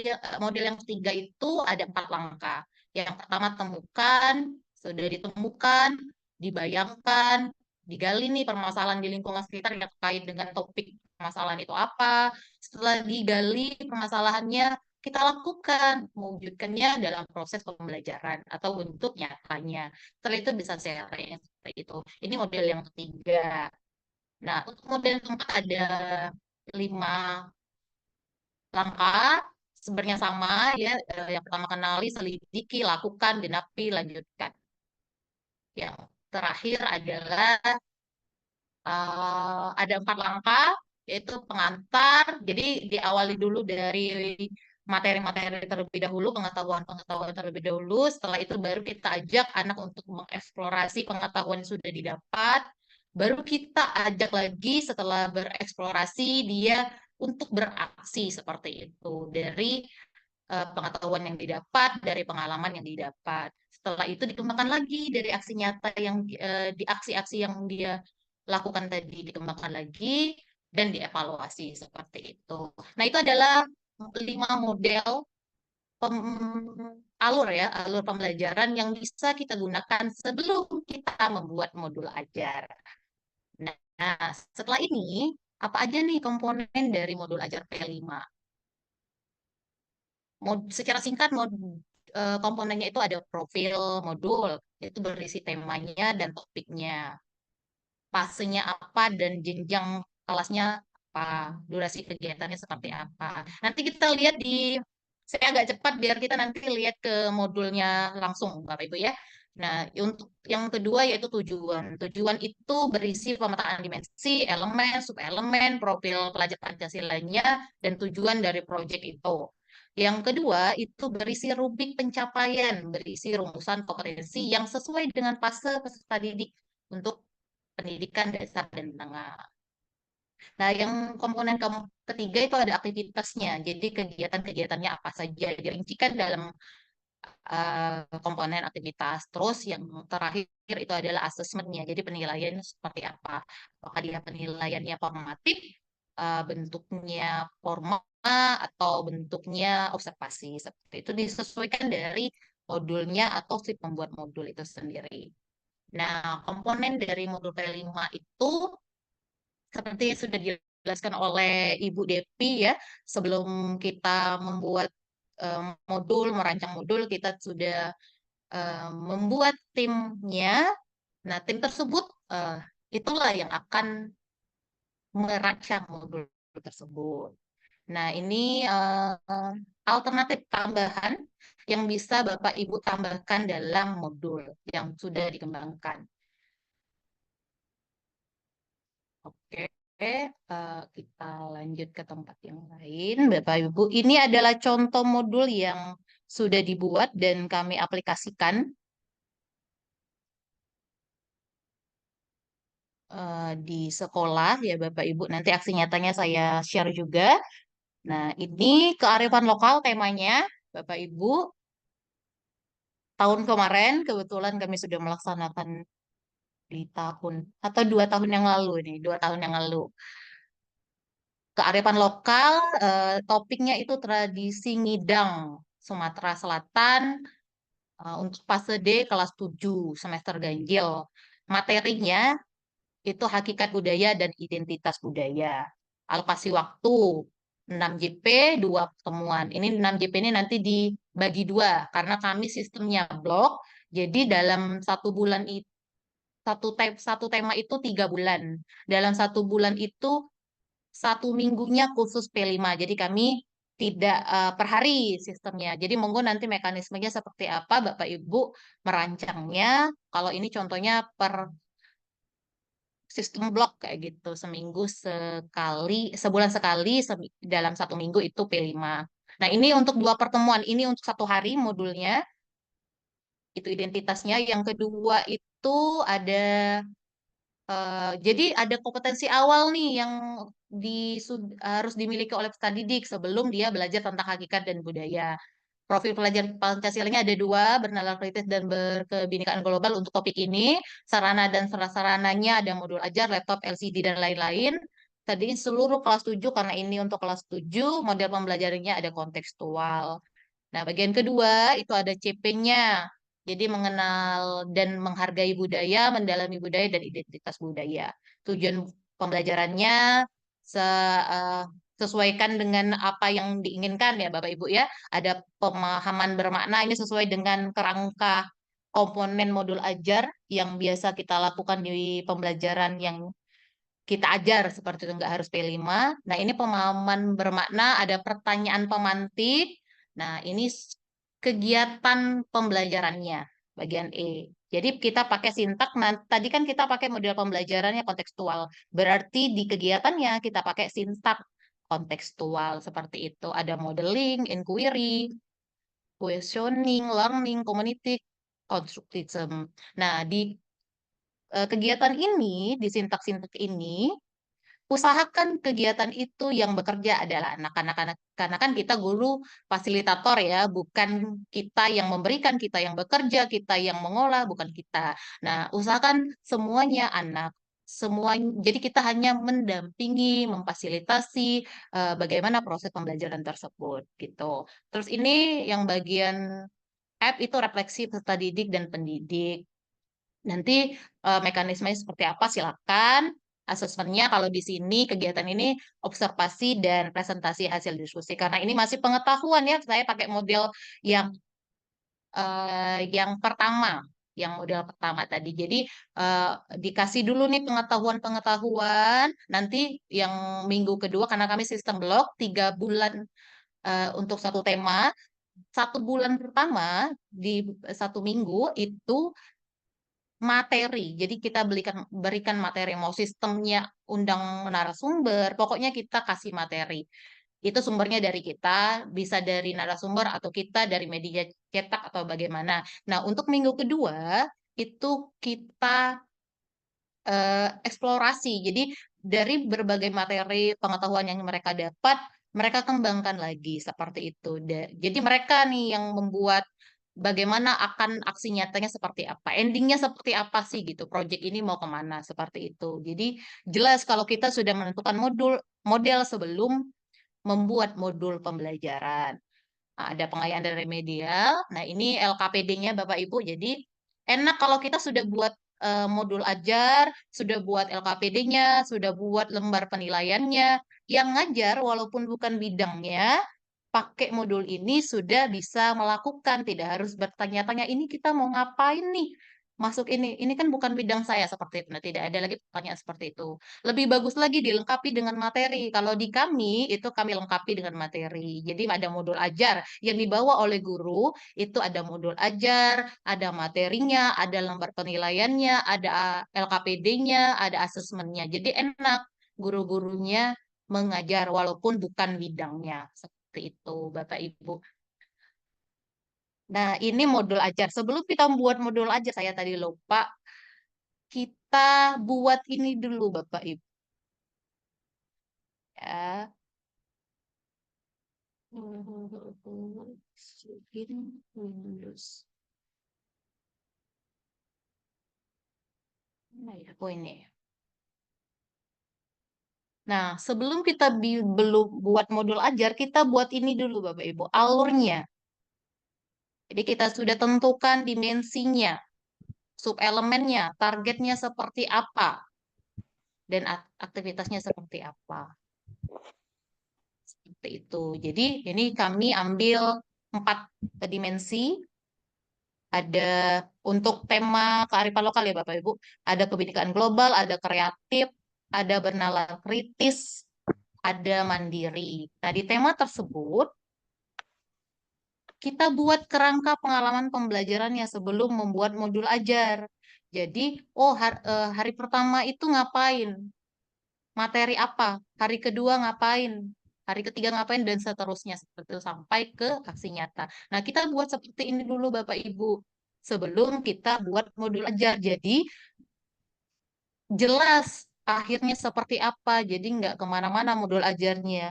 yang ketiga itu ada 4 langkah. Yang pertama temukan, sudah ditemukan, dibayangkan, digali nih permasalahan di lingkungan sekitar yang terkait dengan topik permasalahan itu apa. Setelah digali permasalahannya, kita lakukan, mewujudkannya dalam proses pembelajaran atau bentuk nyatanya. Setelah itu bisa sharing seperti itu. Ini model yang ketiga. Nah, untuk model yang keempat ada 5 langkah, sebenarnya sama ya. Yang pertama kenali, selidiki, lakukan, genapi, lanjutkan. Yang terakhir adalah ada 4 langkah, yaitu pengantar. Jadi diawali dulu dari materi-materi terlebih dahulu, pengetahuan-pengetahuan terlebih dahulu. Setelah itu baru kita ajak anak untuk mengeksplorasi pengetahuan yang sudah didapat. Baru kita ajak lagi setelah bereksplorasi dia untuk beraksi seperti itu dari pengetahuan yang didapat, dari pengalaman yang didapat. Setelah itu dikembangkan lagi dari aksi nyata yang di aksi-aksi yang dia lakukan tadi dikembangkan lagi dan dievaluasi seperti itu. Nah, itu adalah 5 model alur ya, alur pembelajaran yang bisa kita gunakan sebelum kita membuat modul ajar. Nah, setelah ini apa aja nih komponen dari modul ajar P5? Secara singkat, komponennya itu ada profil modul, itu berisi temanya dan topiknya, fasenya apa dan jenjang kelasnya apa, durasi kegiatannya seperti apa. Nanti kita lihat saya agak cepat biar kita nanti lihat ke modulnya langsung, Bapak Ibu ya. Nah, untuk yang kedua yaitu tujuan. Tujuan itu berisi pemetaan dimensi, elemen, subelemen, profil pelajar Pancasilanya, dan tujuan dari proyek itu. Yang kedua itu berisi rubrik pencapaian, berisi rumusan kompetensi yang sesuai dengan fase peserta didik untuk pendidikan dasar dan menengah. Nah, yang komponen ketiga itu ada aktivitasnya. Jadi kegiatan-kegiatannya apa saja dirincikan dalam komponen aktivitas. Terus yang terakhir itu adalah asesmennya. Jadi penilaian seperti apa? Apakah dia penilaiannya formatif, bentuknya formal, atau bentuknya observasi. Seperti itu disesuaikan dari modulnya atau si pembuat modul itu sendiri. Nah, komponen dari modul P5 itu seperti yang sudah dijelaskan oleh Ibu Depi ya, sebelum kita membuat modul, merancang modul, kita sudah membuat timnya. Nah, tim tersebut itulah yang akan merancang modul tersebut. Nah, ini alternatif tambahan yang bisa Bapak Ibu tambahkan dalam modul yang sudah dikembangkan. Oke, kita lanjut ke tempat yang lain, Bapak Ibu. Ini adalah contoh modul yang sudah dibuat dan kami aplikasikan di sekolah ya, Bapak Ibu. Nanti aksi nyatanya saya share juga. Nah, ini kearifan lokal temanya, Bapak Ibu. Tahun kemarin kebetulan kami sudah melaksanakan di tahun atau 2 tahun yang lalu nih, 2 tahun yang lalu. Kearifan lokal, topiknya itu tradisi ngidang Sumatera Selatan untuk fase D kelas 7 semester ganjil. Materinya itu hakikat budaya dan identitas budaya. Alokasi waktu 6 JP, 2 pertemuan. Ini 6 JP ini nanti dibagi 2 karena kami sistemnya blok. Jadi dalam 1 bulan itu satu tema itu 3 bulan. Dalam 1 bulan itu 1 minggunya khusus P5. Jadi kami tidak per hari sistemnya. Jadi monggo nanti mekanismenya seperti apa Bapak Ibu merancangnya. Kalau ini contohnya per sistem blok kayak gitu. Seminggu sekali, sebulan sekali, dalam 1 minggu itu P5. Nah ini untuk 2 pertemuan. Ini untuk 1 hari modulnya. Itu identitasnya. Yang kedua itu ada jadi ada kompetensi awal nih yang harus dimiliki oleh peserta didik sebelum dia belajar tentang hakikat dan budaya. Profil pelajar Pancasilanya ada 2, bernalar kritis dan berkebinekaan global untuk topik ini. Sarana dan prasarananya ada modul ajar, laptop, LCD, dan lain-lain. Tadi seluruh kelas 7, karena ini untuk kelas 7, model pembelajarannya ada kontekstual. Nah, bagian kedua itu ada CP-nya. Jadi mengenal dan menghargai budaya, mendalami budaya dan identitas budaya. Tujuan pembelajarannya eh, sesuaikan dengan apa yang diinginkan ya Bapak Ibu ya. Ada pemahaman bermakna ini sesuai dengan kerangka komponen modul ajar yang biasa kita lakukan di pembelajaran yang kita ajar seperti itu nggak harus P5. Nah, ini pemahaman bermakna, ada pertanyaan pemantik. Nah, ini kegiatan pembelajarannya bagian E. Jadi kita pakai sintak. Nah, tadi kan kita pakai model pembelajarannya kontekstual. Berarti di kegiatannya kita pakai sintak kontekstual seperti itu. Ada modeling, inquiry, questioning, learning, community, constructivism. Nah, di kegiatan ini, di sintak-sintak ini, usahakan kegiatan itu yang bekerja adalah anak-anak, karena kan kita guru fasilitator ya, bukan kita yang memberikan, kita yang bekerja, kita yang mengolah, bukan kita. Nah, usahakan semuanya anak. Semua, jadi kita hanya mendampingi, memfasilitasi bagaimana proses pembelajaran tersebut gitu. Terus ini yang bagian app itu refleksi peserta didik dan pendidik. Nanti mekanismenya seperti apa silakan. Asesmennya kalau di sini kegiatan ini observasi dan presentasi hasil diskusi. Karena ini masih pengetahuan ya, saya pakai model yang yang model pertama tadi. Jadi eh, dikasih dulu nih pengetahuan-pengetahuan. Nanti yang minggu kedua karena kami sistem blok 3 bulan untuk satu tema. 1 bulan pertama di 1 minggu itu materi. Jadi kita berikan materi, mau sistemnya undang narasumber, pokoknya kita kasih materi. Itu sumbernya dari kita, bisa dari narasumber atau kita dari media cetak atau bagaimana. Nah, untuk minggu kedua itu kita eksplorasi. Jadi dari berbagai materi pengetahuan yang mereka dapat, mereka kembangkan lagi seperti itu. Jadi mereka nih yang membuat bagaimana akan aksi nyatanya seperti apa, endingnya seperti apa sih gitu. Project ini mau kemana seperti itu. Jadi jelas kalau kita sudah menentukan model sebelum membuat modul pembelajaran. Nah, ada pengayaan dan remedial. Nah, ini LKPD-nya Bapak Ibu. Jadi enak kalau kita sudah buat modul ajar, sudah buat LKPD-nya, sudah buat lembar penilaiannya. Yang ngajar walaupun bukan bidangnya, pakai modul ini sudah bisa melakukan, tidak harus bertanya-tanya ini kita mau ngapain nih? Masuk ini kan bukan bidang saya seperti itu. Nah, tidak ada lagi pertanyaan seperti itu. Lebih bagus lagi dilengkapi dengan materi. Kalau di kami itu kami lengkapi dengan materi. Jadi ada modul ajar yang dibawa oleh guru, itu ada modul ajar, ada materinya, ada lembar penilaiannya, ada LKPD-nya, ada asesmennya. Jadi enak guru-gurunya mengajar walaupun bukan bidangnya. Seperti itu, Bapak Ibu. Nah, ini modul ajar. Sebelum kita membuat modul ajar, saya tadi lupa, kita buat ini dulu, Bapak Ibu. Ya. Nah, ya, oh ini. Nah, sebelum kita belum buat modul ajar, kita buat ini dulu, Bapak Ibu, alurnya. Jadi kita sudah tentukan dimensinya, subelemennya, targetnya seperti apa, dan aktivitasnya seperti apa. seperti itu. Jadi ini kami ambil 4 dimensi. Ada untuk tema kearifan lokal ya Bapak Ibu. Ada kebinekaan global, ada kreatif, ada bernalar kritis, ada mandiri. Nah, di tema tersebut kita buat kerangka pengalaman pembelajarannya sebelum membuat modul ajar. Jadi, hari pertama itu ngapain? Materi apa? Hari kedua ngapain? Hari ketiga ngapain? Dan seterusnya seperti itu sampai ke aksi nyata. Nah, kita buat seperti ini dulu Bapak Ibu sebelum kita buat modul ajar. Jadi, jelas akhirnya seperti apa. Jadi, nggak kemana-mana modul ajarnya.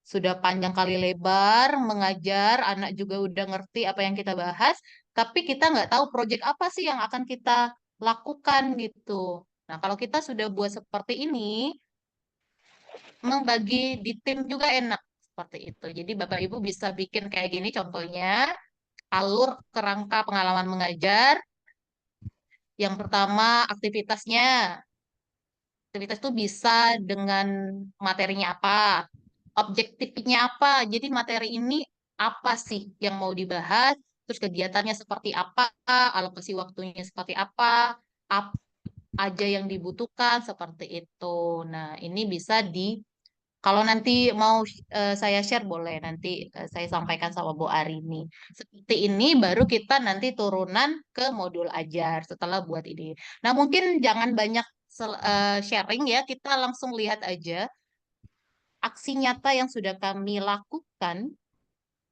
Sudah panjang kali lebar mengajar, anak juga udah ngerti apa yang kita bahas, tapi kita nggak tahu proyek apa sih yang akan kita lakukan gitu. Nah, kalau kita sudah buat seperti ini, membagi di tim juga enak seperti itu. Jadi Bapak Ibu bisa bikin kayak gini contohnya, alur kerangka pengalaman mengajar. Yang pertama aktivitasnya. Aktivitas itu bisa dengan materinya apa, objektifnya apa. Jadi materi ini apa sih yang mau dibahas, terus kegiatannya seperti apa, alokasi waktunya seperti apa aja yang dibutuhkan seperti itu. Nah, ini bisa kalau nanti mau saya share boleh nanti saya sampaikan sama Bu Arini. Seperti ini baru kita nanti turunan ke modul ajar setelah buat ini. Nah, mungkin jangan banyak sharing ya, kita langsung lihat aja aksi nyata yang sudah kami lakukan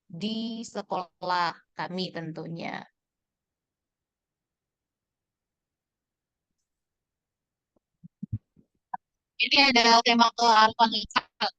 di sekolah kami tentunya. Ini ada tema kearifan lokal.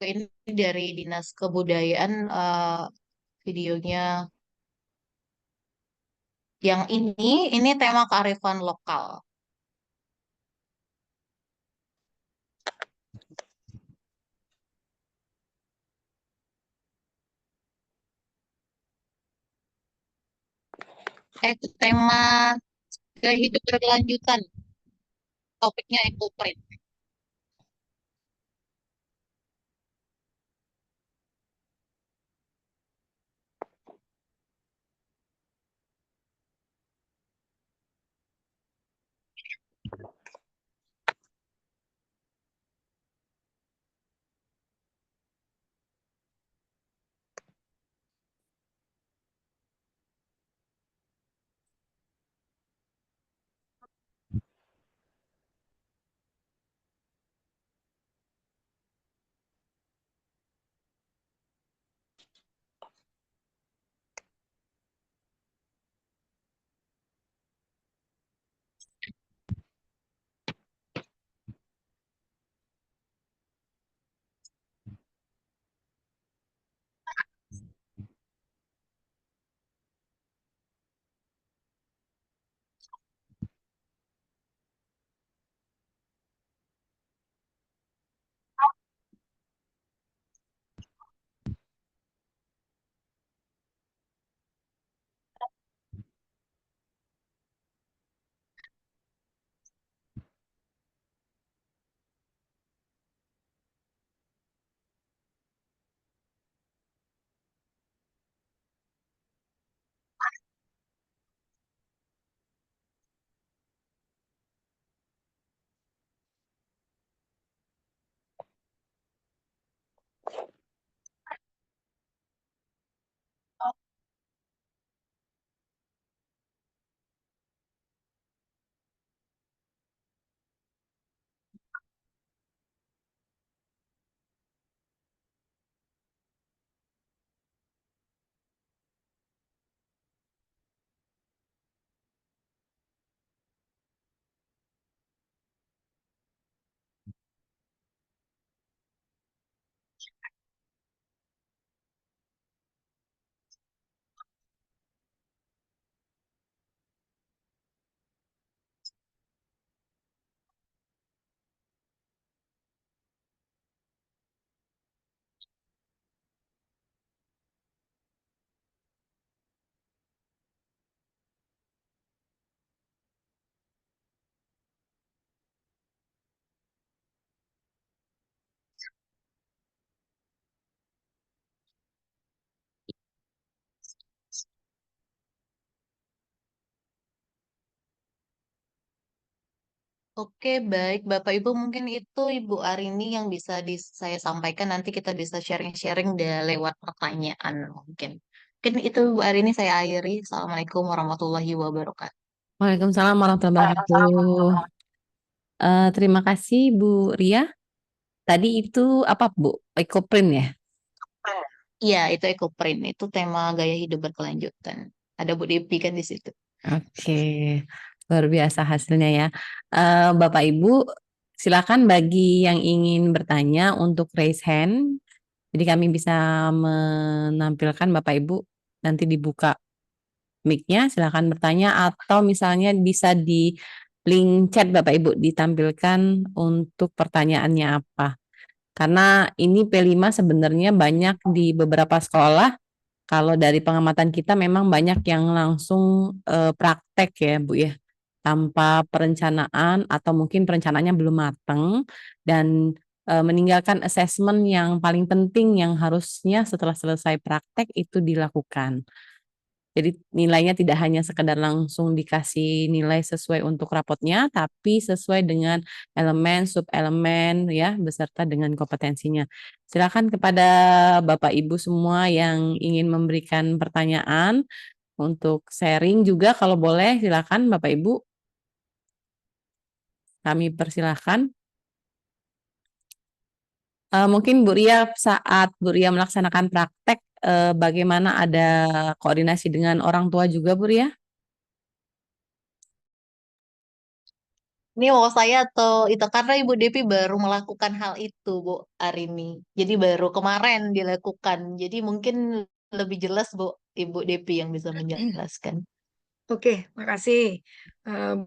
Ini dari Dinas Kebudayaan videonya. Yang ini tema kearifan lokal. Tema kehidupan berkelanjutan. Topiknya ekoprint. Oke, baik. Bapak Ibu mungkin itu Ibu Arini yang bisa saya sampaikan. Nanti kita bisa sharing-sharing lewat pertanyaan mungkin. Mungkin itu Bu Arini saya akhiri. Assalamualaikum warahmatullahi wabarakatuh. Waalaikumsalam warahmatullahi wabarakatuh. Terima kasih Bu Ria. Tadi itu apa Bu? Ekoprint ya? Iya, itu ekoprint. Itu tema gaya hidup berkelanjutan. Ada Bu Devi kan di situ. Oke, luar biasa hasilnya ya. Bapak Ibu, silakan bagi yang ingin bertanya untuk raise hand. Jadi kami bisa menampilkan Bapak Ibu nanti dibuka mic-nya, silakan bertanya atau misalnya bisa di link chat Bapak Ibu ditampilkan untuk pertanyaannya apa. Karena ini P5 sebenarnya banyak di beberapa sekolah. Kalau dari pengamatan kita memang banyak yang langsung praktek ya Bu ya, tanpa perencanaan atau mungkin perencanaannya belum matang dan meninggalkan assessment yang paling penting yang harusnya setelah selesai praktek itu dilakukan. Jadi nilainya tidak hanya sekedar langsung dikasih nilai sesuai untuk rapotnya, tapi sesuai dengan elemen, sub-elemen ya, beserta dengan kompetensinya. Silakan kepada Bapak Ibu semua yang ingin memberikan pertanyaan untuk sharing juga kalau boleh silakan Bapak Ibu. Kami persilahkan. Mungkin Bu Ria saat Bu Ria melaksanakan praktek, bagaimana ada koordinasi dengan orang tua juga Bu Ria? Ini mau saya atau itu karena Ibu Devi baru melakukan hal itu Bu Arini. Jadi baru kemarin dilakukan. Jadi mungkin lebih jelas Bu Ibu Devi yang bisa menjelaskan. Oke, makasih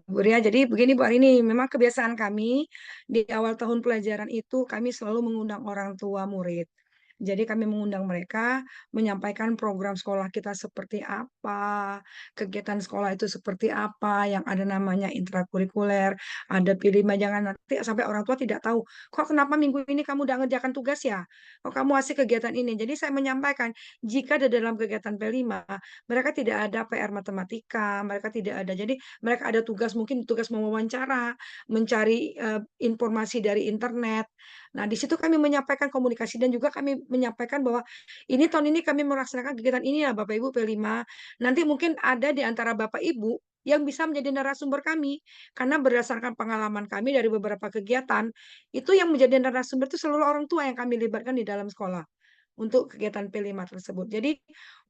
Bu Ria. Jadi begini Bu Arini, memang kebiasaan kami di awal tahun pelajaran itu kami selalu mengundang orang tua murid. Jadi kami mengundang mereka menyampaikan program sekolah kita seperti apa, kegiatan sekolah itu seperti apa, yang ada namanya intrakurikuler, ada P5, jangan nanti sampai orang tua tidak tahu, kok kenapa minggu ini kamu udah ngerjakan tugas ya? Kok kamu asik kegiatan ini? Jadi saya menyampaikan, jika di dalam kegiatan P5 mereka tidak ada PR matematika, mereka tidak ada. Jadi mereka ada tugas mungkin tugas mewawancara, mencari informasi dari internet. Nah, di situ kami menyampaikan komunikasi dan juga kami menyampaikan bahwa ini tahun ini kami melaksanakan kegiatan ini ya Bapak Ibu P5. Nanti mungkin ada di antara Bapak Ibu yang bisa menjadi narasumber kami karena berdasarkan pengalaman kami dari beberapa kegiatan itu yang menjadi narasumber itu seluruh orang tua yang kami libatkan di dalam sekolah untuk kegiatan P5 tersebut. Jadi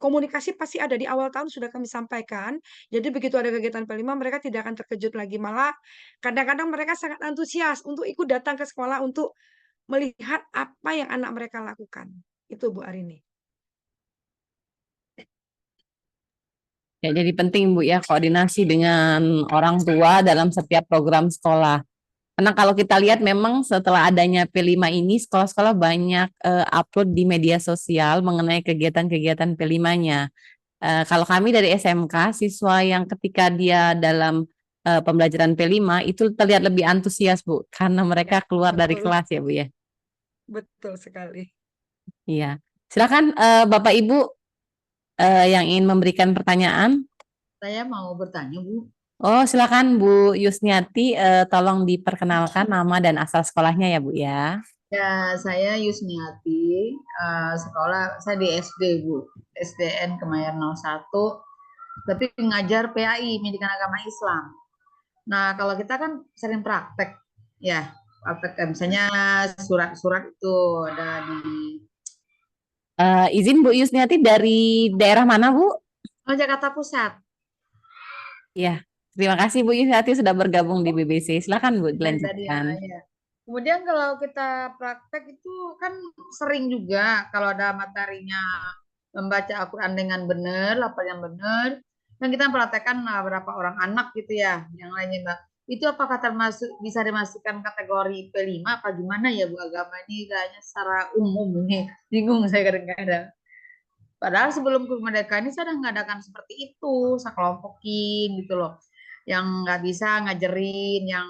komunikasi pasti ada di awal tahun sudah kami sampaikan. Jadi begitu ada kegiatan P5 mereka tidak akan terkejut lagi. Malah kadang-kadang mereka sangat antusias untuk ikut datang ke sekolah untuk melihat apa yang anak mereka lakukan. Itu Bu Arini. Ya, jadi penting Bu ya koordinasi dengan orang tua dalam setiap program sekolah. Karena kalau kita lihat memang setelah adanya P5 ini sekolah-sekolah banyak upload di media sosial mengenai kegiatan-kegiatan P5-nya. Kalau kami dari SMK, siswa yang ketika dia dalam pembelajaran P5 itu terlihat lebih antusias Bu, karena mereka keluar dari Betul, kelas ya Bu ya. betul sekali. Iya. Silakan Bapak Ibu yang ingin memberikan pertanyaan. Saya mau bertanya, Bu. Oh, silakan Bu Yusniati, tolong diperkenalkan nama dan asal sekolahnya ya Bu ya. Ya, saya Yusniati, sekolah saya di SD, Bu. SDN Kemayoran 01, tapi ngajar PAI, Pendidikan Agama Islam. Nah, kalau kita kan sering praktek, ya, praktek misalnya surat-surat itu ada di Izin Bu Yusniati dari daerah mana Bu? Jakarta Pusat. Ya, terima kasih Bu Yusniati sudah bergabung di BBC. Silakan Bu Dan tadi ya, dilanjutkan. ya. Kemudian kalau kita praktek itu kan sering juga kalau ada materinya membaca Al-Quran dengan benar, lafal yang benar, dan kita praktekkan berapa orang anak gitu ya, yang lainnya Mbak. Itu apakah termasuk bisa dimasukkan kategori P5 apa gimana ya Bu, agama ini kayaknya secara umum ini bingung saya kadang-kadang. Padahal sebelum kemerdekaan ini saya sudah mengadakan seperti itu, saya kelompokin gitu loh. Yang nggak bisa ngajarin, yang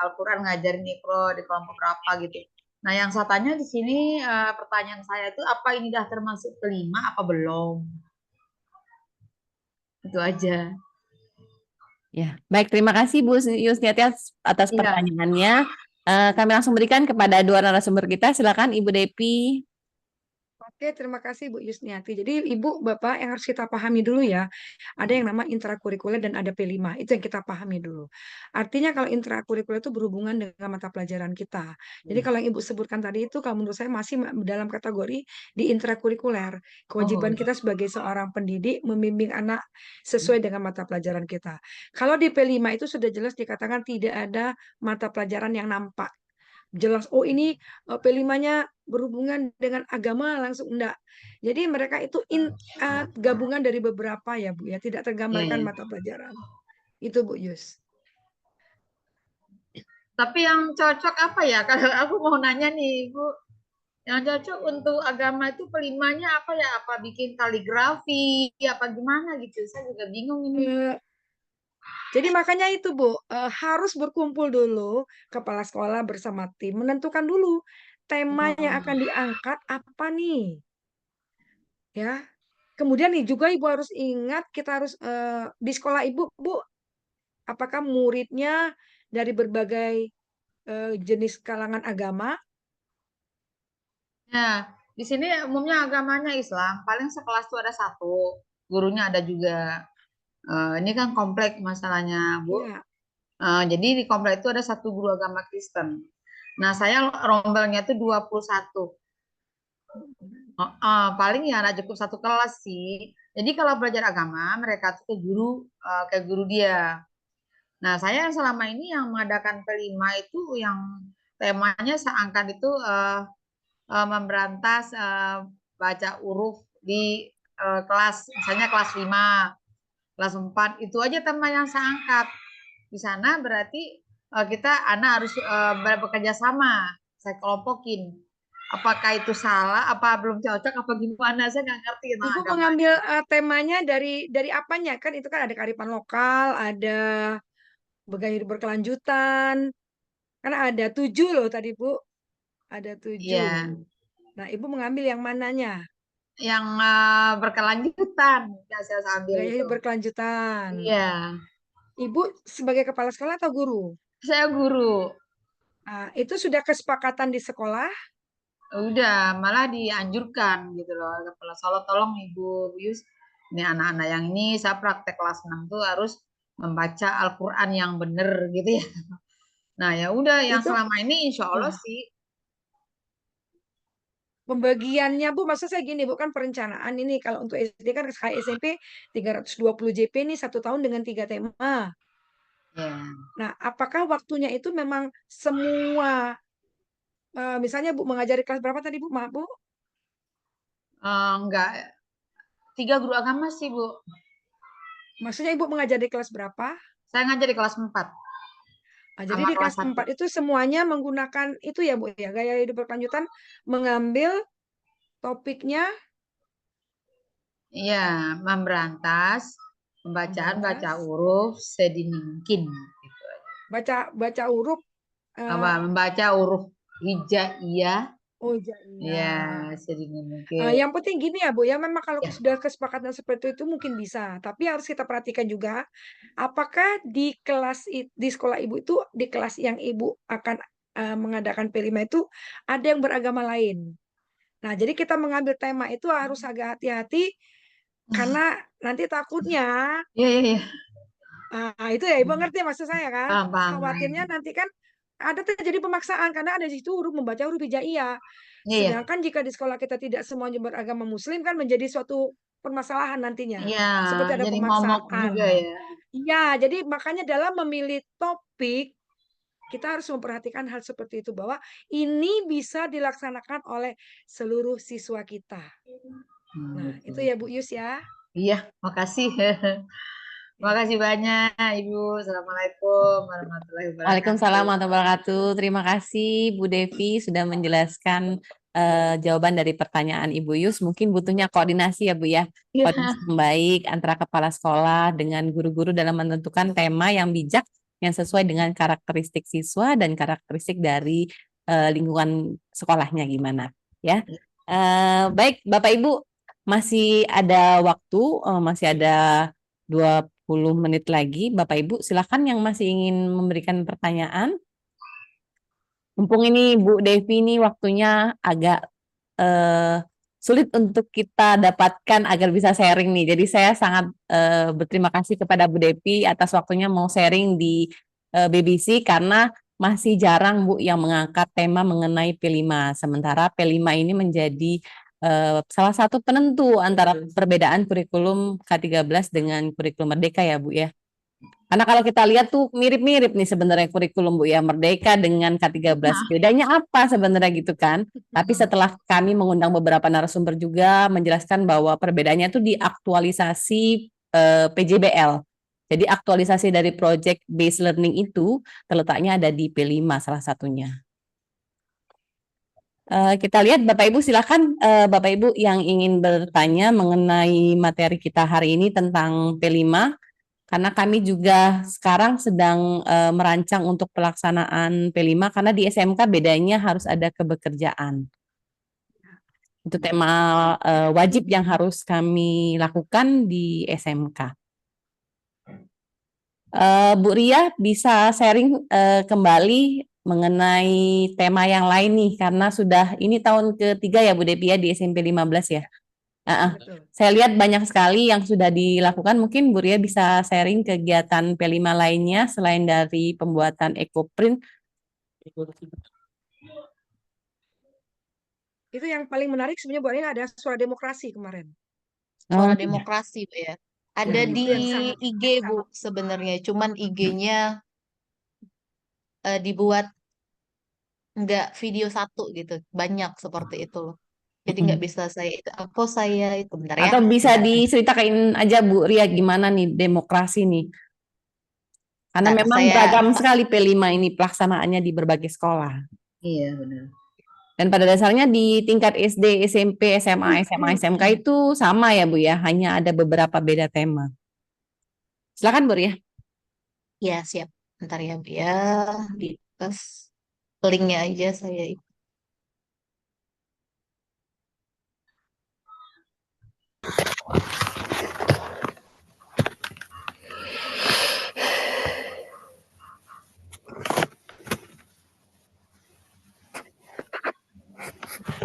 Al-Quran ngajarin mikro di kelompok berapa gitu. Nah, yang saya tanya di sini pertanyaan saya itu apa ini dah termasuk kelima apa belum? Itu aja. Ya, baik. Terima kasih Bu Yusniati atas Iya. pertanyaannya. Kami langsung berikan kepada dua narasumber kita. Silakan Ibu Depi. Oke, terima kasih Bu Yusniati. Jadi Ibu, Bapak yang harus kita pahami dulu ya, ada yang nama intrakurikuler dan ada P5. Itu yang kita pahami dulu. Artinya kalau intrakurikuler itu berhubungan dengan mata pelajaran kita. Jadi kalau yang Ibu sebutkan tadi itu kalau menurut saya masih dalam kategori di intrakurikuler. Oh, Kewajiban kita sebagai seorang pendidik membimbing anak sesuai dengan mata pelajaran kita. Kalau di P5 itu sudah jelas dikatakan tidak ada mata pelajaran yang nampak jelas, oh ini P5-nya berhubungan dengan agama, langsung enggak. Jadi mereka itu gabungan dari beberapa ya Bu ya, tidak iya, tergambarkan iya. mata pelajaran. Itu Bu Yus. Tapi yang cocok apa ya? Kalau aku mau nanya nih, Ibu, yang cocok untuk agama itu pelimanya apa ya? Apa bikin kaligrafi, apa gimana gitu? Saya juga bingung ini. Eh, Jadi makanya itu Bu, harus berkumpul dulu kepala sekolah bersama tim, menentukan dulu tema yang Oh, akan diangkat apa nih, ya. Kemudian nih juga Ibu harus ingat kita harus di sekolah Ibu, Bu, apakah muridnya dari berbagai jenis kalangan agama? ya, di sini umumnya agamanya Islam. Paling sekelas tuh ada satu, gurunya ada juga. Ini kan komplek masalahnya, Bu. Iya. Jadi di komplek itu ada satu guru agama Kristen. Nah, saya rombelnya itu 21. Paling ya ada cukup satu kelas sih. Jadi kalau belajar agama, mereka tuh ke guru dia. Nah, saya selama ini yang mengadakan P5 itu yang temanya saya angkat itu memberantas baca huruf di kelas, misalnya kelas 5, kelas 4, itu aja tema yang saya angkat. Di sana berarti kita anak harus bekerja sama, saya kelompokin. Apakah itu salah, apa belum cocok, apa gimana, saya nggak ngerti tentang Ibu agama. mengambil temanya dari apanya? Kan itu kan ada kearifan lokal, ada gaya hidup berkelanjutan. Kan ada 7 loh tadi Bu. Ada 7. Iya, Nah, Ibu mengambil yang mananya? yang berkelanjutan yang saya ambil Gaya itu. hidup berkelanjutan. Iya, Ibu sebagai kepala sekolah atau guru? saya guru. Nah, itu sudah kesepakatan di sekolah. Udah malah dianjurkan gitu loh kepala sekolah, tolong Ibu Yus, ini anak-anak yang ini saya praktek kelas 6 tuh harus membaca Al-Quran yang bener gitu ya. Nah ya udah, yang Itu selama ini insya Allah ya, sih. pembagiannya Bu, maksud saya gini, bukan perencanaan ini. Kalau untuk SD kan kayak SMP 320 JP nih 1 tahun dengan 3 tema. Ya, Nah, apakah waktunya itu memang semua, misalnya Bu mengajari kelas berapa tadi Bu? Maaf Bu, enggak, 3 guru agama sih Bu. maksudnya Ibu mengajari kelas berapa? Saya ngajar di kelas 4 Nah, jadi sama di kelas kelas 1. 4 itu semuanya menggunakan itu ya Bu ya, gaya hidup berkelanjutan, mengambil topiknya Iya, memberantas pembacaan baca memberantas, huruf sedini mungkin gitu. baca baca huruf, Apa eh, membaca huruf hijaiyah, oh iya. ya sedini mungkin. Yang penting gini ya Bu ya, memang kalau Ya, sudah kesepakatan seperti itu mungkin bisa, tapi harus kita perhatikan juga apakah di kelas di sekolah Ibu itu di kelas yang Ibu akan mengadakan P5 itu ada yang beragama lain. Nah, jadi kita mengambil tema itu harus agak hati-hati karena nanti takutnya iya, iya, iya. itu ya Ibu ngerti maksud saya kan? Paham, paham, Khawatirnya paham. nanti kan ada terjadi pemaksaan karena ada di situ huruf membaca huruf hijaiyah. Iya, iya. Sedangkan jika di sekolah kita tidak semuanya beragama Muslim kan menjadi suatu permasalahan nantinya. Iya, Seperti ada jadi momok pemaksaan. juga ya. Iya, jadi makanya dalam memilih topik kita harus memperhatikan hal seperti itu bahwa ini bisa dilaksanakan oleh seluruh siswa kita. Nah, itu Betul. ya Bu Yus ya. Iya, makasih. Ya. Makasih banyak, Ibu. Assalamualaikum warahmatullahi Waalaikumsalam wabarakatuh. warahmatullahi wabarakatuh. Terima kasih Bu Devi sudah menjelaskan jawaban dari pertanyaan Ibu Yus. Mungkin butuhnya koordinasi ya Bu ya. Iya, Koordinasi yang baik antara kepala sekolah dengan guru-guru dalam menentukan tema yang bijak yang sesuai dengan karakteristik siswa dan karakteristik dari lingkungan sekolahnya gimana ya. Baik Bapak Ibu, masih ada waktu, masih ada menit lagi. Bapak Ibu silakan yang masih ingin memberikan pertanyaan. Mumpung ini Bu Devi ini waktunya agak sulit untuk kita dapatkan agar bisa sharing nih. Jadi saya sangat berterima kasih kepada Bu Devi atas waktunya mau sharing di BBC karena masih jarang Bu yang mengangkat tema mengenai P5. Sementara P5 ini menjadi salah satu penentu antara perbedaan kurikulum K13 dengan kurikulum Merdeka ya Bu ya. Karena kalau kita lihat tuh mirip-mirip nih sebenarnya kurikulum Bu ya, Merdeka dengan K13. Bedanya apa sebenarnya gitu kan? Tapi setelah kami mengundang beberapa narasumber juga menjelaskan bahwa perbedaannya itu di aktualisasi PJBL. Jadi aktualisasi dari project based learning itu terletaknya ada di P5 salah satunya. Kita lihat Bapak Ibu silakan Bapak Ibu yang ingin bertanya mengenai materi kita hari ini tentang P5. Karena kami juga sekarang sedang merancang untuk pelaksanaan P5 karena di SMK bedanya harus ada kebekerjaan. Itu tema wajib yang harus kami lakukan di SMK. Bu Ria bisa sharing kembali mengenai tema yang lain nih karena sudah ini tahun ketiga ya Bu Devi ya di SMP 15 ya. Betul. Saya lihat banyak sekali yang sudah dilakukan. Mungkin Bu Ria bisa sharing kegiatan P5 lainnya selain dari pembuatan ekoprint. Itu yang paling menarik sebenarnya Bu Arin ada suara demokrasi kemarin. Suara demokrasi Bu ya. Ada Ya, di itu yang sangat IG Bu sebenarnya, cuman IG-nya dibuat nggak video satu gitu, banyak seperti itu loh. Jadi nggak bisa saya itu, saya itu bentar ya. Atau bisa diceritakan aja Bu Ria gimana nih demokrasi nih. Karena Bentar, memang saya beragam sekali P5 ini pelaksanaannya di berbagai sekolah. Iya benar. Dan pada dasarnya di tingkat SD, SMP, SMA, SMK itu sama ya Bu ya, hanya ada beberapa beda tema. Silakan Bu Ria. ya siap. Bentar ya Bu ya, di tes linknya aja saya.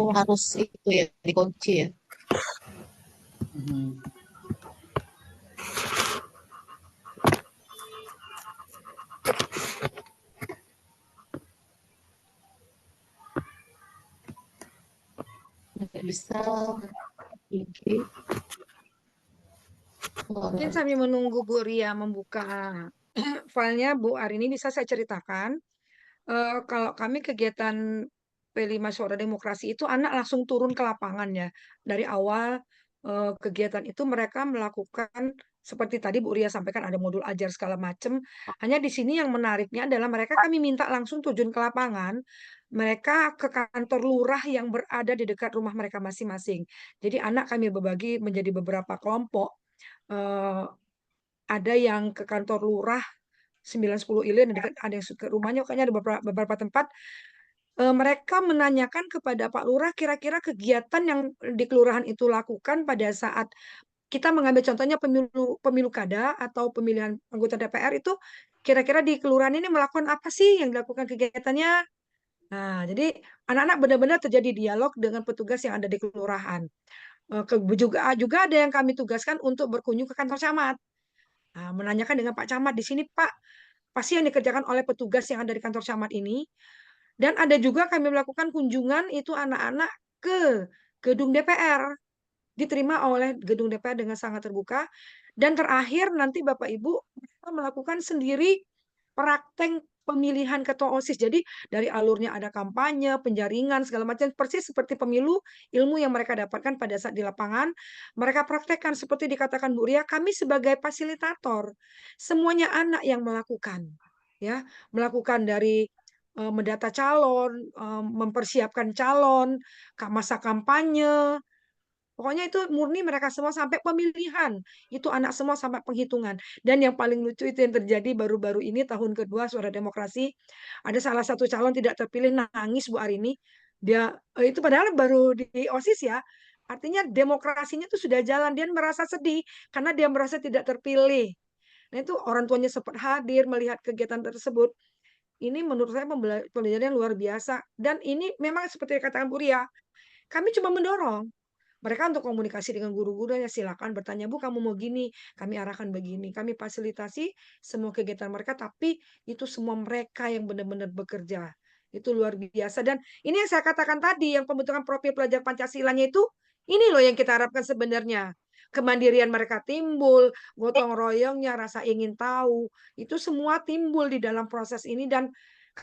Oh, harus itu ya, dikunci ya. Nggak bisa. IG. Mungkin sambil menunggu Bu Ria membuka filenya, Bu Arini bisa saya ceritakan. Kalau kami kegiatan P5 Suara Demokrasi itu anak langsung turun ke lapangan ya. Dari awal kegiatan itu mereka melakukan seperti tadi Bu Ria sampaikan ada modul ajar segala macam. Hanya di sini yang menariknya adalah mereka kami minta langsung terjun ke lapangan. Mereka ke kantor lurah yang berada di dekat rumah mereka masing-masing. Jadi anak kami berbagi menjadi beberapa kelompok. Eh, ada yang ke kantor lurah 910 Ilen, ada yang ke rumahnya, kayaknya ada beberapa tempat. Mereka menanyakan kepada Pak Lurah kira-kira kegiatan yang di kelurahan itu lakukan pada saat kita mengambil contohnya pemilu pemilu kada atau pemilihan anggota DPR itu kira-kira di kelurahan ini melakukan apa sih yang dilakukan kegiatannya. Nah, jadi anak-anak benar-benar terjadi dialog dengan petugas yang ada di kelurahan. Juga ada yang kami tugaskan untuk berkunjung ke kantor camat. Nah, menanyakan dengan Pak Camat di sini, Pak, pasti yang dikerjakan oleh petugas yang ada di kantor camat ini. Dan ada juga kami melakukan kunjungan itu anak-anak ke gedung DPR. Diterima oleh gedung DPR dengan sangat terbuka. Dan terakhir nanti Bapak Ibu melakukan sendiri praktek pemilihan ketua OSIS. Jadi dari alurnya ada kampanye, penjaringan, segala macam. Persis seperti pemilu, ilmu yang mereka dapatkan pada saat di lapangan. Mereka praktekkan seperti dikatakan Bu Ria, kami sebagai fasilitator. Semuanya anak yang melakukan. Ya, melakukan dari mendata calon, mempersiapkan calon, masa kampanye. Pokoknya itu murni mereka semua sampai pemilihan. Itu anak semua sampai penghitungan. Dan yang paling lucu itu yang terjadi baru-baru ini tahun kedua Suara Demokrasi. Ada salah satu calon tidak terpilih nangis Bu Arini. Dia itu padahal baru di OSIS ya. Artinya demokrasinya itu sudah jalan. Dia merasa sedih karena dia merasa tidak terpilih. Nah itu orang tuanya sempat hadir melihat kegiatan tersebut. Ini menurut saya pembelajaran yang luar biasa. Dan ini memang seperti yang katakan Bu Ria, kami cuma mendorong mereka untuk komunikasi dengan guru-gurunya. Silakan bertanya, Bu, kamu mau gini, kami arahkan begini. Kami fasilitasi semua kegiatan mereka, tapi itu semua mereka yang benar-benar bekerja. Itu luar biasa. Dan ini yang saya katakan tadi, yang pembentukan profil pelajar Pancasilanya itu, ini loh yang kita harapkan sebenarnya. Kemandirian mereka timbul, gotong royongnya, rasa ingin tahu, itu semua timbul di dalam proses ini dan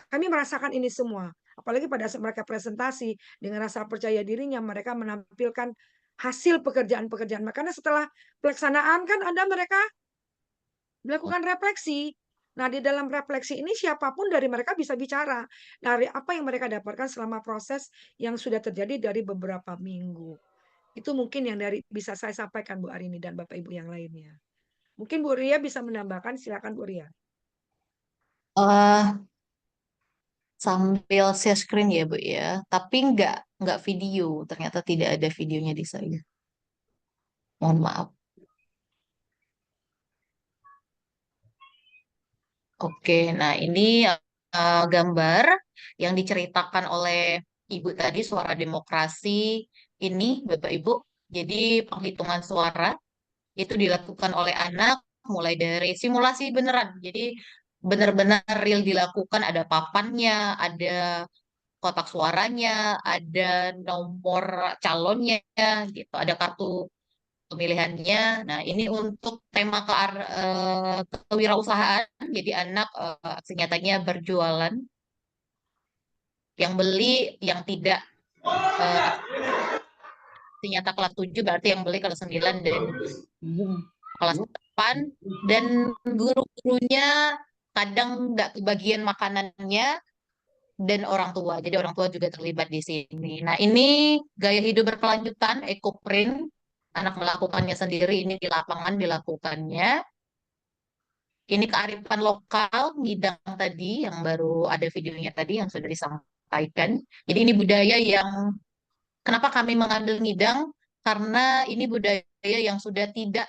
kami merasakan ini semua. Apalagi pada saat mereka presentasi dengan rasa percaya dirinya, mereka menampilkan hasil pekerjaan-pekerjaan. Makanya setelah pelaksanaan kan ada mereka melakukan refleksi. Nah, di dalam refleksi ini siapapun dari mereka bisa bicara dari apa yang mereka dapatkan selama proses yang sudah terjadi dari beberapa minggu. Itu mungkin yang bisa saya sampaikan Bu Arini dan Bapak Ibu yang lainnya. Mungkin Bu Ria bisa menambahkan, silakan Bu Ria. Eh, Sambil share screen ya Bu ya, tapi nggak video. Ternyata tidak ada videonya di saya. Mohon maaf. Oke, nah ini gambar yang diceritakan oleh Ibu tadi, suara demokrasi ini, Bapak Ibu. Jadi penghitungan suara itu dilakukan oleh anak mulai dari simulasi beneran. Jadi benar-benar real dilakukan, ada papannya, ada kotak suaranya, ada nomor calonnya gitu, ada kartu pemilihannya. Nah, ini untuk tema kewirausahaan. Jadi anak aksi nyatanya berjualan, yang beli, yang tidak aksi nyata kelas 7 berarti yang beli kelas 9 dan kelas 8 dan guru-gurunya kadang nggak kebagian makanannya dan orang tua. Jadi orang tua juga terlibat di sini. Nah, ini gaya hidup berkelanjutan, ekoprint. Anak melakukannya sendiri, ini di lapangan dilakukannya. Ini kearifan lokal, ngidang tadi, yang baru ada videonya tadi, yang sudah disampaikan. Jadi ini budaya yang, kenapa kami mengambil ngidang? Karena ini budaya yang sudah tidak,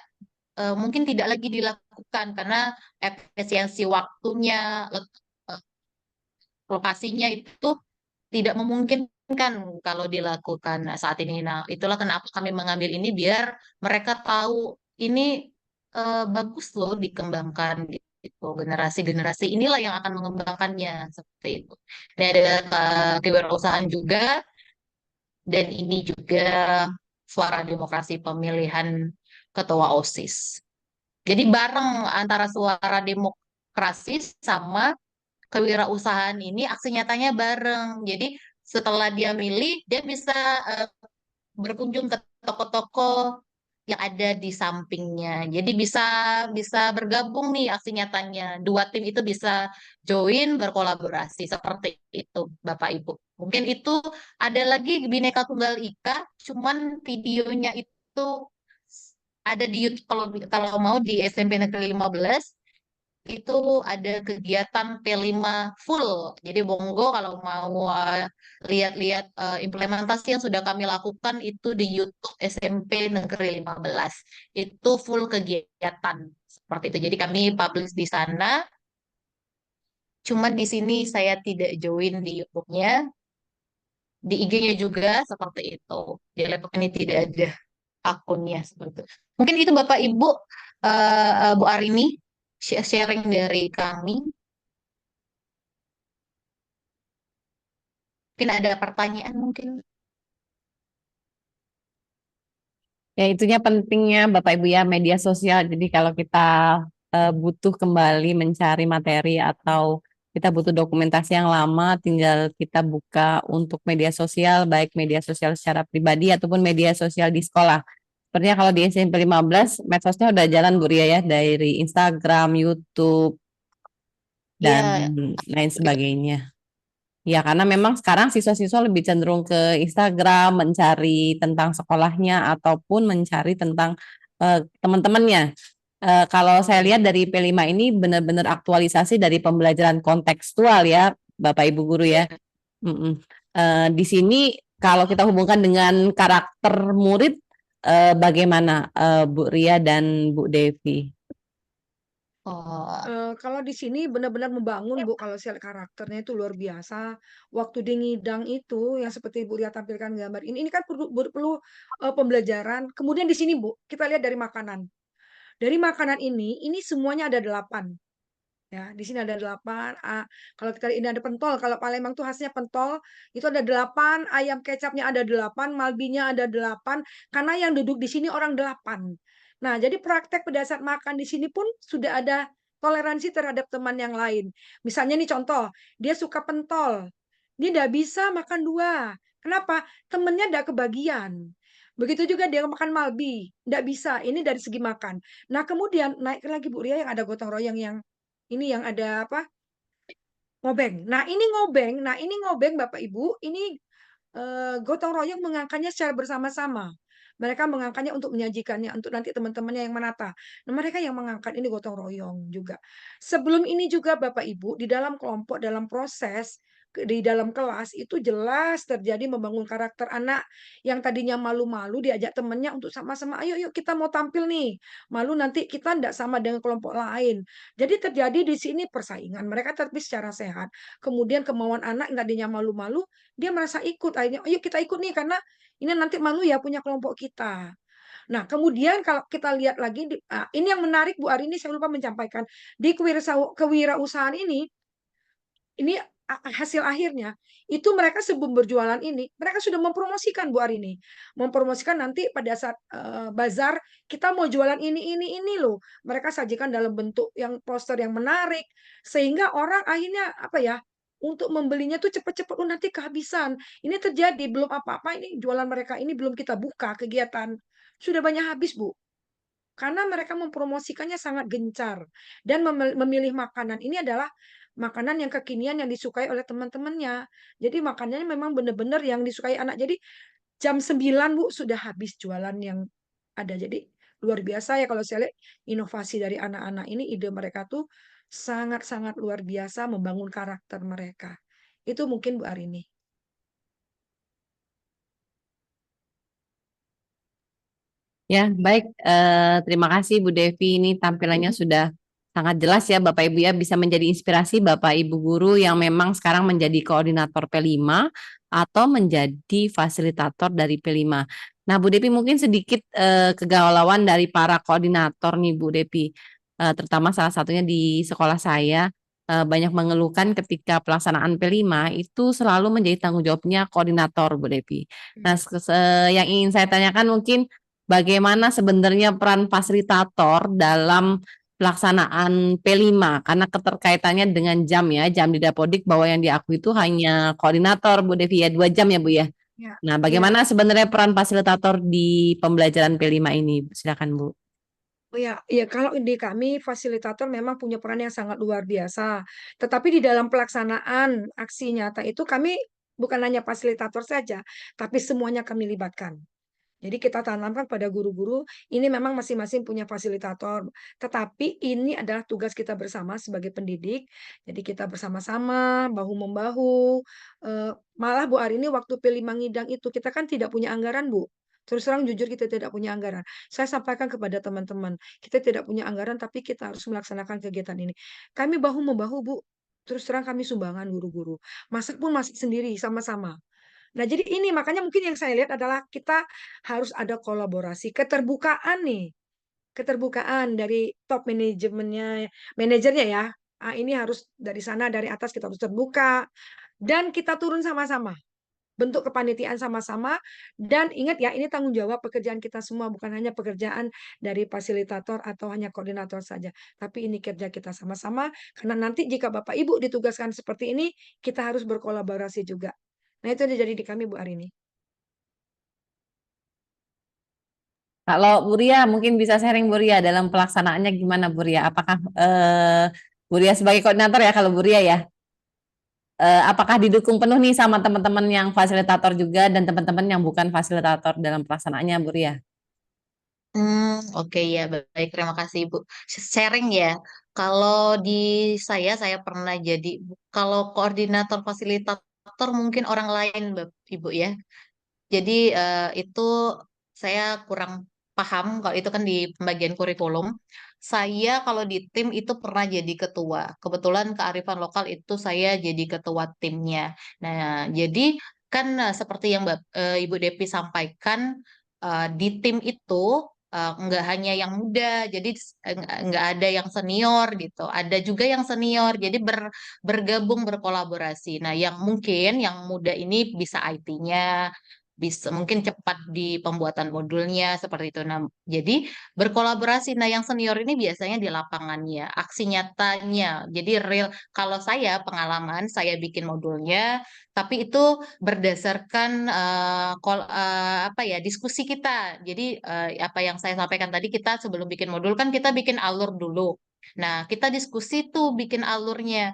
mungkin tidak lagi dilakukan, karena efisiensi waktunya, lokasinya itu tidak memungkinkan kalau dilakukan saat ini. Nah, itulah kenapa kami mengambil ini biar mereka tahu ini bagus loh dikembangkan gitu. Generasi-generasi inilah yang akan mengembangkannya seperti itu. Dan ada kewirausahaan juga dan ini juga suara demokrasi pemilihan ketua OSIS. Jadi bareng antara suara demokrasi sama kewirausahaan ini aksi nyatanya bareng. Jadi setelah dia milih, dia bisa eh, berkunjung ke toko-toko yang ada di sampingnya. Jadi bisa bisa bergabung nih aksi nyatanya. Dua tim itu bisa join berkolaborasi seperti itu, Bapak Ibu. Mungkin itu ada lagi Bhinneka Tunggal Ika, cuman videonya itu ada di YouTube kalau kalau mau di SMP Negeri 15 itu ada kegiatan P5 full. Jadi Bongo kalau mau lihat-lihat implementasi yang sudah kami lakukan itu di YouTube SMP Negeri 15. Itu full kegiatan seperti itu. Jadi kami publish di sana. Cuma di sini saya tidak join di YouTube-nya. Di IG-nya juga seperti itu. Di laptop ini tidak ada akunnya seperti itu. Mungkin itu Bapak Ibu, Bu Arini, sharing dari kami. Mungkin ada pertanyaan mungkin. Ya, itunya pentingnya Bapak Ibu ya media sosial. Jadi kalau kita butuh kembali mencari materi atau kita butuh dokumentasi yang lama, tinggal kita buka untuk media sosial, baik media sosial secara pribadi ataupun media sosial di sekolah. Sepertinya kalau di SMP 15, medsosnya udah jalan Bu Ria ya, dari Instagram, YouTube, dan Iya, lain sebagainya. Ya, karena memang sekarang siswa-siswa lebih cenderung ke Instagram, mencari tentang sekolahnya ataupun mencari tentang teman-temannya. Kalau saya lihat dari P5 ini benar-benar aktualisasi dari pembelajaran kontekstual ya, Bapak Ibu guru ya. Mm-mm. Di sini kalau kita hubungkan dengan karakter murid, bagaimana Bu Ria dan Bu Devi? Oh, Kalau di sini benar-benar membangun Bu, kalau saya lihat karakternya itu luar biasa. Waktu di ngidang itu yang seperti Bu lihat tampilkan gambar ini kan perlu pembelajaran. Kemudian di sini Bu, kita lihat dari makanan. Dari makanan ini semuanya ada 8. Ya, di sini ada 8. Kalau kita ini ada pentol, kalau Palembang tuh khasnya pentol, itu ada 8, ayam kecapnya ada 8, malbinya ada 8, karena yang duduk di sini orang 8. Nah, jadi praktek pada saat makan di sini pun sudah ada toleransi terhadap teman yang lain. Misalnya nih contoh, dia suka pentol, dia tidak bisa makan 2. Kenapa? Temennya tidak kebagian. Begitu juga dia makan malbi, tidak bisa. Ini dari segi makan. Nah, kemudian naik lagi Bu Ria yang ada gotong royong yang ini yang ada apa? Ngobeng. Nah, ini ngobeng Bapak Ibu, ini gotong royong mengangkatnya secara bersama-sama. Mereka mengangkatnya untuk menyajikannya untuk nanti teman-temannya yang menata. Nah, mereka yang mengangkat ini gotong royong juga. Sebelum ini juga Bapak Ibu di dalam kelompok dalam proses di dalam kelas itu jelas terjadi membangun karakter anak yang tadinya malu-malu diajak temannya untuk sama-sama ayo yuk kita mau tampil nih. Malu nanti kita tidak sama dengan kelompok lain. Jadi terjadi di sini persaingan. Mereka tapi secara sehat. Kemudian kemauan anak yang tadinya malu-malu dia merasa ikut akhirnya yuk kita ikut nih karena ini nanti malu ya punya kelompok kita. Nah, kemudian kalau kita lihat lagi ini yang menarik Bu Ari ini saya lupa menyampaikan di kewirausahaan ini hasil akhirnya itu mereka sebelum berjualan ini mereka sudah mempromosikan Bu Ari ini mempromosikan nanti pada saat bazar kita mau jualan ini loh mereka sajikan dalam bentuk yang poster yang menarik sehingga orang akhirnya apa ya untuk membelinya tuh cepat-cepat nanti kehabisan ini terjadi belum apa-apa ini jualan mereka ini belum kita buka kegiatan sudah banyak habis Bu karena mereka mempromosikannya sangat gencar dan memilih makanan ini adalah makanan yang kekinian yang disukai oleh teman-temannya. Jadi makanannya memang benar-benar yang disukai anak. Jadi jam 9 Bu sudah habis jualan yang ada. Jadi luar biasa ya kalau saya lihat inovasi dari anak-anak ini ide mereka tuh sangat-sangat luar biasa membangun karakter mereka. Itu mungkin Bu Arini. Ya, baik. Terima kasih Bu Devi. Ini tampilannya sudah sangat jelas ya Bapak Ibu ya. Bisa menjadi inspirasi Bapak Ibu guru yang memang sekarang menjadi koordinator P5 atau menjadi fasilitator dari P5. Nah Bu Devi mungkin sedikit kegalauan dari para koordinator nih Bu Devi. Terutama salah satunya di sekolah saya. Banyak mengeluhkan ketika pelaksanaan P5 itu selalu menjadi tanggung jawabnya koordinator Bu Devi. Nah, yang ingin saya tanyakan mungkin bagaimana sebenarnya peran fasilitator dalam pelaksanaan P5 karena keterkaitannya dengan jam ya, jam di Dapodik bahwa yang diakui itu hanya koordinator Bu Devi ya 2 jam ya Bu ya. Ya, Nah, ya. bagaimana sebenarnya peran fasilitator di pembelajaran P5 ini? Silakan Bu. Oh ya, ya kalau di kami fasilitator memang punya peran yang sangat luar biasa. Tetapi di dalam pelaksanaan aksi nyata itu kami bukan hanya fasilitator saja, tapi semuanya kami libatkan. Jadi kita tanamkan pada guru-guru, ini memang masing-masing punya fasilitator. Tetapi ini adalah tugas kita bersama sebagai pendidik. Jadi kita bersama-sama, bahu-membahu. Malah Bu Ari ini waktu P5 ngidang itu, kita kan tidak punya anggaran Bu. Terus terang jujur kita tidak punya anggaran. Saya sampaikan kepada teman-teman, kita tidak punya anggaran tapi kita harus melaksanakan kegiatan ini. Kami bahu-membahu Bu. Terus terang kami sumbangan guru-guru. Masak pun masak sendiri sama-sama. Nah, jadi ini makanya mungkin yang saya lihat adalah kita harus ada kolaborasi, keterbukaan nih, keterbukaan dari top manajernya ya. Ini harus dari sana, dari atas kita harus terbuka dan kita turun sama-sama. Bentuk kepanitiaan sama-sama dan ingat ya ini tanggung jawab pekerjaan kita semua bukan hanya pekerjaan dari fasilitator atau hanya koordinator saja tapi ini kerja kita sama-sama karena nanti jika Bapak Ibu ditugaskan seperti ini kita harus berkolaborasi juga. Nah itu yang jadi di kami Bu Arini. Kalau Bu Ria mungkin bisa sharing Bu Ria dalam pelaksanaannya gimana Bu Ria? Apakah Bu Ria sebagai koordinator ya kalau Bu Ria ya? Apakah didukung penuh nih sama teman-teman yang fasilitator juga dan teman-teman yang bukan fasilitator dalam pelaksanaannya Bu Ria? Oke ya, baik. Terima kasih Ibu. Sharing ya. Kalau di saya pernah jadi, kalau koordinator fasilitator mungkin orang lain, Ibu ya. Jadi itu saya kurang paham kalau itu kan di pembagian kurikulum. saya kalau di tim itu pernah jadi ketua. Kebetulan kearifan lokal itu saya jadi ketua timnya. Nah, jadi kan seperti yang Ibu Depi sampaikan, di tim itu nggak hanya yang muda, jadi nggak ada yang senior gitu. Ada juga yang senior, jadi bergabung berkolaborasi. Nah, yang mungkin yang muda ini bisa IT-nya, bisa mungkin cepat di pembuatan modulnya seperti itu. Nah, jadi berkolaborasi. Nah, yang senior ini biasanya di lapangannya, aksi nyatanya. Jadi real, kalau saya pengalaman, saya bikin modulnya, tapi itu berdasarkan apa ya, diskusi kita. Jadi apa yang saya sampaikan tadi, kita sebelum bikin modul kan kita bikin alur dulu. Nah, kita diskusi tuh bikin alurnya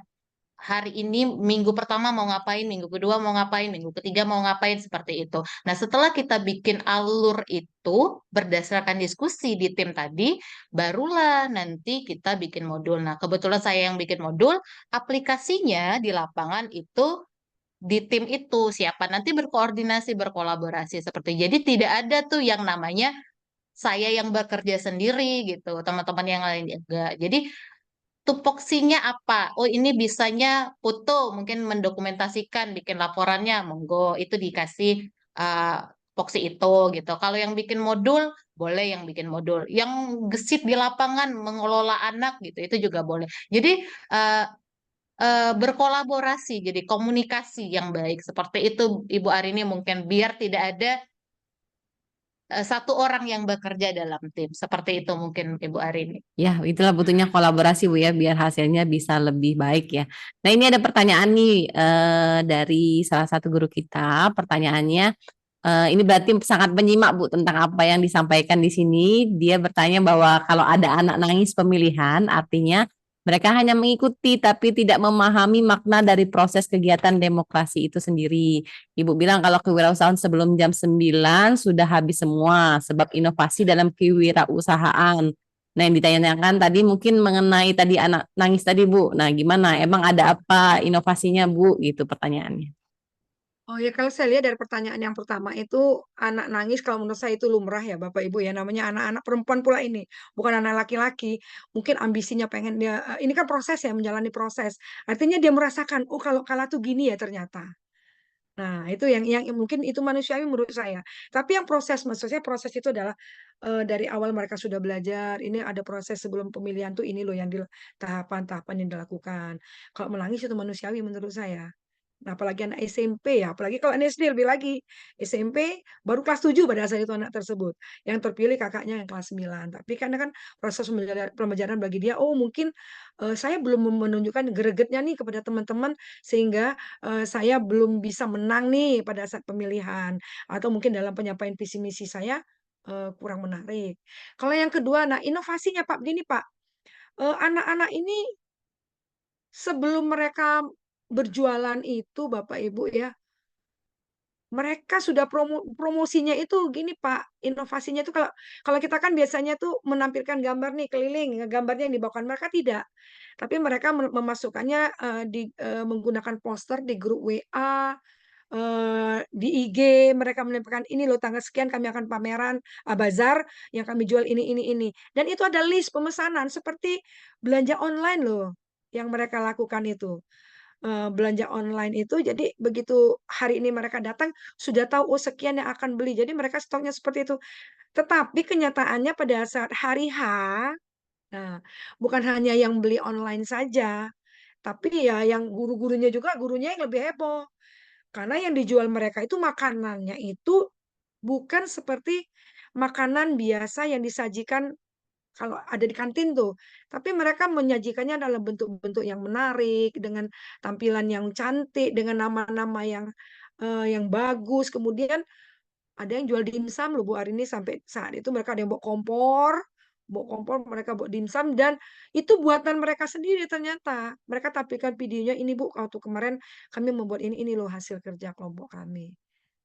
hari ini minggu pertama mau ngapain, minggu kedua mau ngapain, minggu ketiga mau ngapain seperti itu. Nah, setelah kita bikin alur itu berdasarkan diskusi di tim tadi, barulah nanti kita bikin modul. Nah, kebetulan saya yang bikin modul, aplikasinya di lapangan itu di tim itu siapa nanti berkoordinasi, berkolaborasi seperti. Jadi tidak ada tuh yang namanya saya yang bekerja sendiri gitu, teman-teman yang lain enggak. Jadi tupoksinya apa? Oh, ini bisanya foto, mungkin mendokumentasikan, bikin laporannya, monggo itu dikasih tupoksi itu gitu. Kalau yang bikin modul, boleh yang bikin modul. Yang gesit di lapangan, mengelola anak gitu, itu juga boleh. Jadi uh, berkolaborasi, jadi komunikasi yang baik. Seperti itu, Ibu Arini, mungkin biar tidak ada satu orang yang bekerja dalam tim. Seperti itu mungkin Ibu Arini. Ya, itulah butuhnya kolaborasi Bu ya, biar hasilnya bisa lebih baik ya. Nah, ini ada pertanyaan nih dari salah satu guru kita. Pertanyaannya, ini berarti sangat menyimak Bu tentang apa yang disampaikan di sini. Dia bertanya bahwa kalau ada anak nangis pemilihan, artinya mereka hanya mengikuti tapi tidak memahami makna dari proses kegiatan demokrasi itu sendiri. Ibu bilang kalau kewirausahaan sebelum jam 9 sudah habis semua sebab inovasi dalam kewirausahaan. Nah, yang ditanyakan tadi mungkin mengenai tadi anak nangis tadi Bu. Nah, gimana? Emang ada apa inovasinya Bu? Gitu pertanyaannya. Oh ya, kalau saya lihat dari pertanyaan yang pertama itu anak nangis kalau menurut saya itu lumrah ya Bapak Ibu ya, namanya anak-anak perempuan pula ini, bukan anak laki-laki. Mungkin ambisinya pengen dia ini kan proses ya, menjalani proses. Artinya dia merasakan, oh kalau kalah tuh gini ya ternyata. Nah, itu yang mungkin itu manusiawi menurut saya. Tapi yang proses, maksudnya proses itu adalah dari awal mereka sudah belajar. Ini ada proses sebelum pemilihan tuh ini loh yang di tahapan-tahapan yang dilakukan. Kalau menangis itu manusiawi menurut saya. Nah, apalagi anak SMP ya, apalagi kalau anak SD lebih lagi. SMP baru kelas 7 pada saat itu anak tersebut. Yang terpilih kakaknya yang kelas 9. Tapi karena kan proses pembelajaran bagi dia, oh mungkin saya belum menunjukkan gregetnya nih kepada teman-teman sehingga saya belum bisa menang nih pada saat pemilihan atau mungkin dalam penyampaian visi misi saya kurang menarik. Kalau yang kedua, nah inovasinya Pak begini Pak, anak-anak ini sebelum mereka berjualan itu Bapak Ibu ya, mereka sudah promosinya itu gini Pak, inovasinya itu kalau kalau kita kan biasanya tuh menampilkan gambar nih keliling, gambarnya yang dibawakan mereka tidak. Tapi mereka memasukkannya menggunakan poster di grup WA, di IG mereka menyampaikan, "Ini loh tanggal sekian kami akan pameran, bazar yang kami jual ini." Dan itu ada list pemesanan seperti belanja online loh yang mereka lakukan itu. Belanja online itu jadi begitu hari ini mereka datang sudah tahu, oh sekian yang akan beli. Jadi mereka stoknya seperti itu. Tetapi kenyataannya pada saat hari H, nah bukan hanya yang beli online saja, tapi ya yang guru-gurunya juga, gurunya yang lebih heboh. Karena yang dijual mereka itu makanannya itu bukan seperti makanan biasa yang disajikan kalau ada di kantin tuh. Tapi mereka menyajikannya dalam bentuk-bentuk yang menarik, dengan tampilan yang cantik, dengan nama-nama yang bagus. Kemudian ada yang jual dimsum loh Bu Arini sampai saat itu mereka ada yang bawa kompor mereka bawa dimsum dan itu buatan mereka sendiri ternyata. Mereka tampilkan videonya ini Bu, waktu kemarin kami membuat ini loh hasil kerja kelompok kami.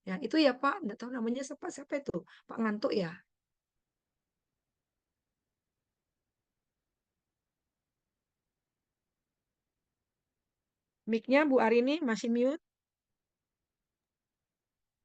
Ya, itu ya Pak, enggak tahu namanya siapa siapa itu. Pak ngantuk ya. Mic-nya Bu Arini masih mute.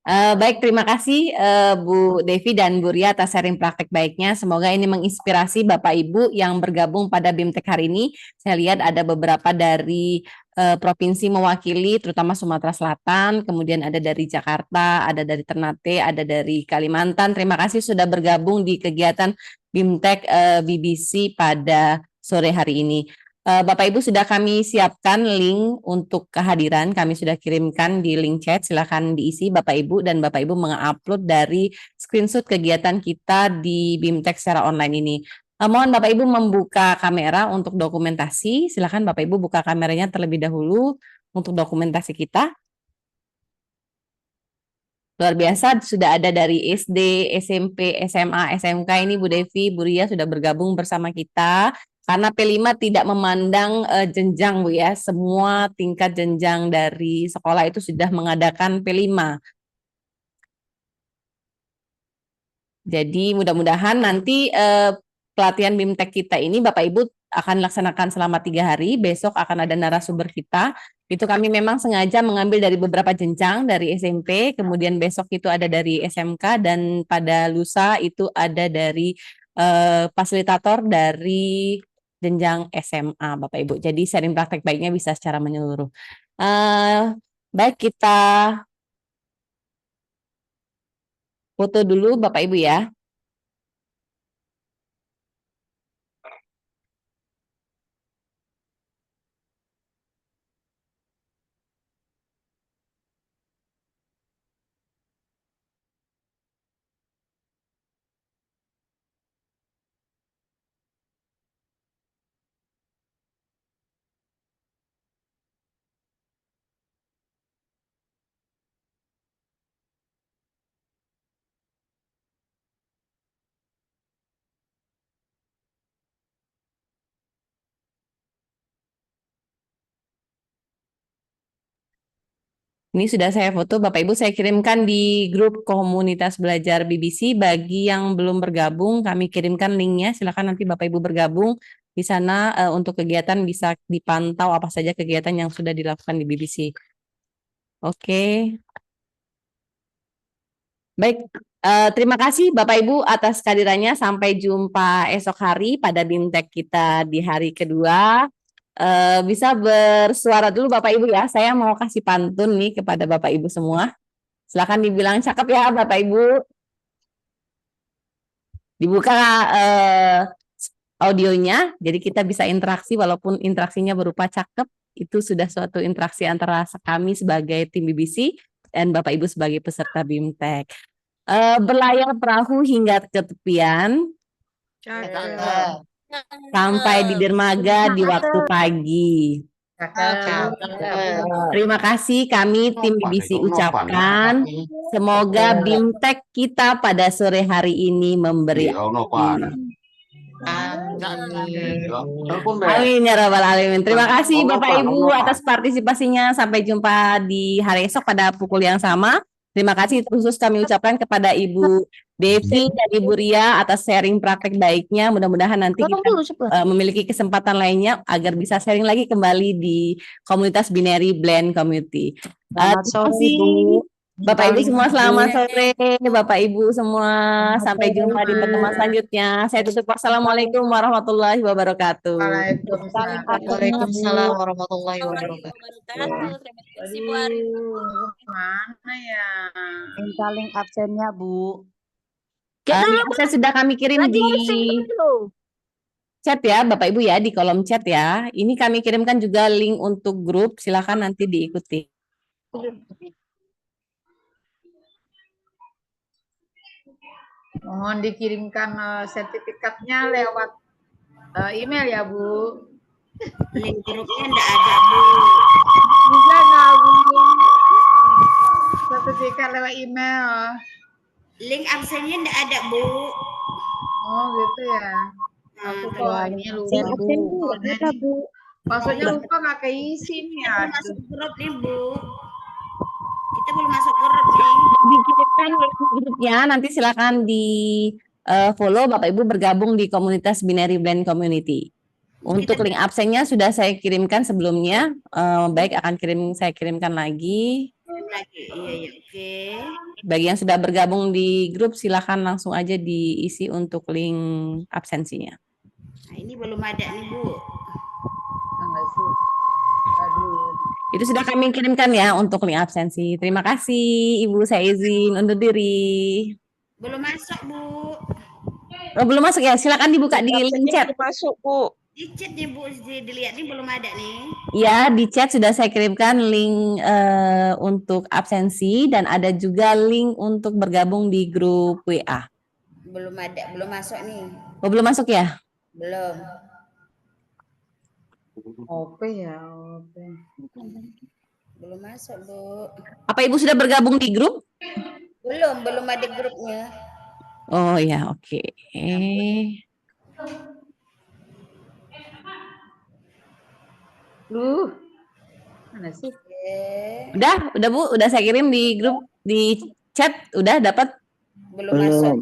Baik, terima kasih Bu Devi dan Bu Ria atas sharing praktek baiknya. Semoga ini menginspirasi Bapak Ibu yang bergabung pada BIMTEK hari ini. Saya lihat ada beberapa dari provinsi mewakili, terutama Sumatera Selatan, kemudian ada dari Jakarta, ada dari Ternate, ada dari Kalimantan. Terima kasih sudah bergabung di kegiatan BIMTEK BBC pada sore hari ini. Bapak Ibu sudah kami siapkan link untuk kehadiran, kami sudah kirimkan di link chat, silakan diisi Bapak Ibu dan Bapak Ibu mengupload dari screenshot kegiatan kita di BIMTEK secara online ini. Mohon Bapak Ibu membuka kamera untuk dokumentasi, silakan Bapak Ibu buka kameranya terlebih dahulu untuk dokumentasi kita. Luar biasa sudah ada dari SD, SMP, SMA, SMK ini Bu Devi, Bu Ria sudah bergabung bersama kita. Karena P5 tidak memandang jenjang Bu ya, semua tingkat jenjang dari sekolah itu sudah mengadakan P5. Jadi mudah-mudahan nanti pelatihan BIMTEK kita ini Bapak Ibu akan laksanakan selama 3 hari, besok akan ada narasumber kita. Itu kami memang sengaja mengambil dari beberapa jenjang dari SMP, kemudian besok itu ada dari SMK, dan pada lusa itu ada dari fasilitator dari jenjang SMA Bapak Ibu. Jadi sharing praktek baiknya bisa secara menyeluruh. Baik, kita foto dulu Bapak Ibu ya. Ini sudah saya foto, Bapak Ibu saya kirimkan di grup komunitas belajar BBC. Bagi yang belum bergabung, kami kirimkan linknya. Silakan nanti Bapak Ibu bergabung di sana untuk kegiatan bisa dipantau apa saja kegiatan yang sudah dilakukan di BBC. Oke. Baik, terima kasih Bapak Ibu atas kehadirannya. Sampai jumpa esok hari pada BIMTEK kita di hari kedua. Bisa bersuara dulu Bapak Ibu ya. Saya mau kasih pantun nih kepada Bapak Ibu semua. Silakan dibilang cakep ya Bapak Ibu. Dibuka audionya, jadi kita bisa interaksi walaupun interaksinya berupa cakep. Itu sudah suatu interaksi antara kami sebagai tim BBC dan Bapak Ibu sebagai peserta BIMTEK. Berlayar perahu hingga ke tepian. Cakep. Sampai di dermaga di waktu pagi. Terima kasih kami tim BBC ucapkan. Semoga BIMTEK kita pada sore hari ini memberi amin ya rabbal alamin. Terima kasih Bapak Ibu atas partisipasinya. Sampai jumpa di hari esok pada pukul yang sama. Terima kasih khusus kami ucapkan kepada Ibu Devi dan Ibu Ria atas sharing praktek baiknya. Mudah-mudahan nanti kita memiliki kesempatan lainnya agar bisa sharing lagi kembali di komunitas Binary Blend Community. Terima kasih Bapak Ibu semua, selamat sore Bapak Ibu semua. Sampai jumpa di pertemuan selanjutnya. Saya tutup. Wassalamualaikum warahmatullahi wabarakatuh. Waalaikumsalam warahmatullahi wabarakatuh. Terima kasih Bu Ari. Mana ya? Minta link absennya Bu. Saya sudah kami kirim di chat ya Bapak Ibu ya, di kolom chat ya. Ini kami kirimkan juga link untuk grup, silakan nanti diikuti. Mohon dikirimkan sertifikatnya lewat email ya Bu. Link grupnya enggak ada Bu. Bisa nggak Bu? Sertifikat lewat email. Link absennya enggak ada Bu. Oh gitu ya. Aku kok ini lupa. Maksudnya lupa nggak keisi nih ya. Masuk grup nih Bu. Kita belum masuk grup nih. Dikirimkan link grupnya, nanti silakan di follow Bapak Ibu bergabung di komunitas Binary Blend Community. Untuk link absennya sudah saya kirimkan sebelumnya. Baik, saya kirimkan lagi. lagi. Iya, iya, oke. Bagi yang sudah bergabung di grup, silakan langsung aja diisi untuk link absensinya. Nah, ini belum ada nih, Bu. Enggak sih. Aduh. Itu sudah kami kirimkan ya untuk link absensi. Terima kasih, Ibu. Saya izin undur diri. Belum masuk, Bu. Oh, belum masuk ya? Silakan dibuka di link chat. Masuk, Bu. Di chat nih, Bu. Dilihat nih belum ada nih. Ya, di chat sudah saya kirimkan link untuk absensi dan ada juga link untuk bergabung di grup WA. Belum ada, belum masuk nih. Oh, belum masuk ya? Belum. Oke ya, oke. Belum masuk, Bu. Apa Ibu sudah bergabung di grup? Belum ada grupnya. Oh ya, oke. Mana sih? Oke. Udah Bu, udah saya kirim di grup di chat, udah dapat? Belum masuk.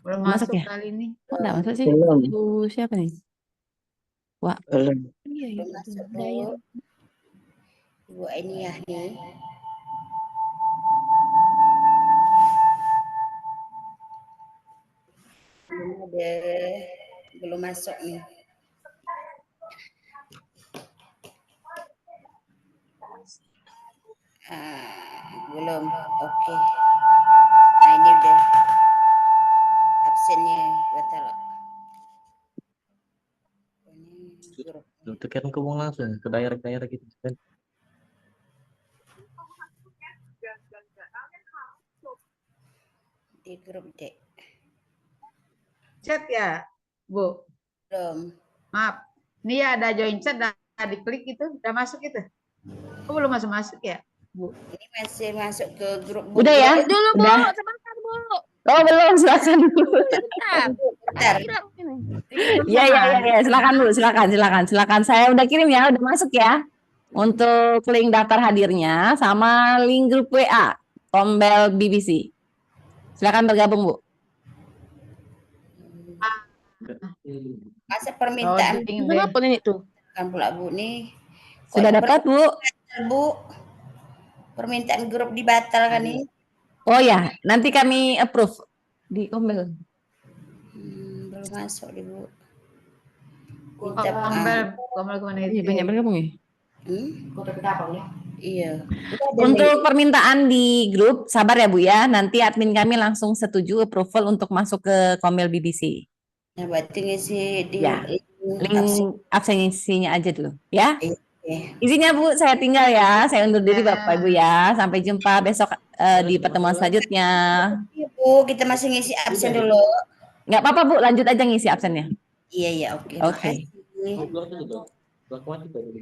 Belum Masuk masuk ya? kali ini. Kok enggak masuk sih? Belum. Ibu siapa nih? Wah, Belum. iya ya. Belum masuk, Udah ya. Bu. Ibu Ainiyah nih. Belum ada. Belum masuk nih. Belum. Oke. Nah, ini udah absennya batal. Ini grup. Tekan ke wong langsung ke daerah-daerah gitu kan. Di grup dek. Chat ya, Bu. Belum. Maaf. Ini ya ada join chat, dah diklik itu, udah masuk itu. Kok belum masuk ya, Bu? Ini masih masuk ke grup. Udah ya? Dulu, Bu. Udah. Sebentar, Bu. Oh, belum, silakan. Sebentar. Bentar. Iya, silakan Bu, silakan. Saya udah kirim ya, udah masuk ya. Untuk link daftar hadirnya sama link grup WA Tombel BBC. Silakan bergabung, Bu. Masa permintaan Kenapa ini tuh? kan pula Bu nih. Sudah dapat, Bu? Bu. Permintaan grup dibatalkan nih. Oh ya, nanti kami approve di Tombel. Belum masuk deh, Bu. Oh, Minta Kombel kemana itu? Iya, banyak bergabung ya. Iya. Untuk permintaan di grup, sabar ya Bu ya. Nanti admin kami langsung setuju approval untuk masuk ke Kombel BBC. Nah, berarti ngisi di Ya. Link absensinya aja dulu ya. Iya. Izinnya Bu, saya tinggal ya. Saya undur diri Bapak Ibu ya. Sampai jumpa besok di pertemuan selanjutnya. Iya, Bu, kita masih ngisi absen dulu. Nggak apa-apa Bu, lanjut aja ngisi absennya. Iya, oke. Oke. Makasih.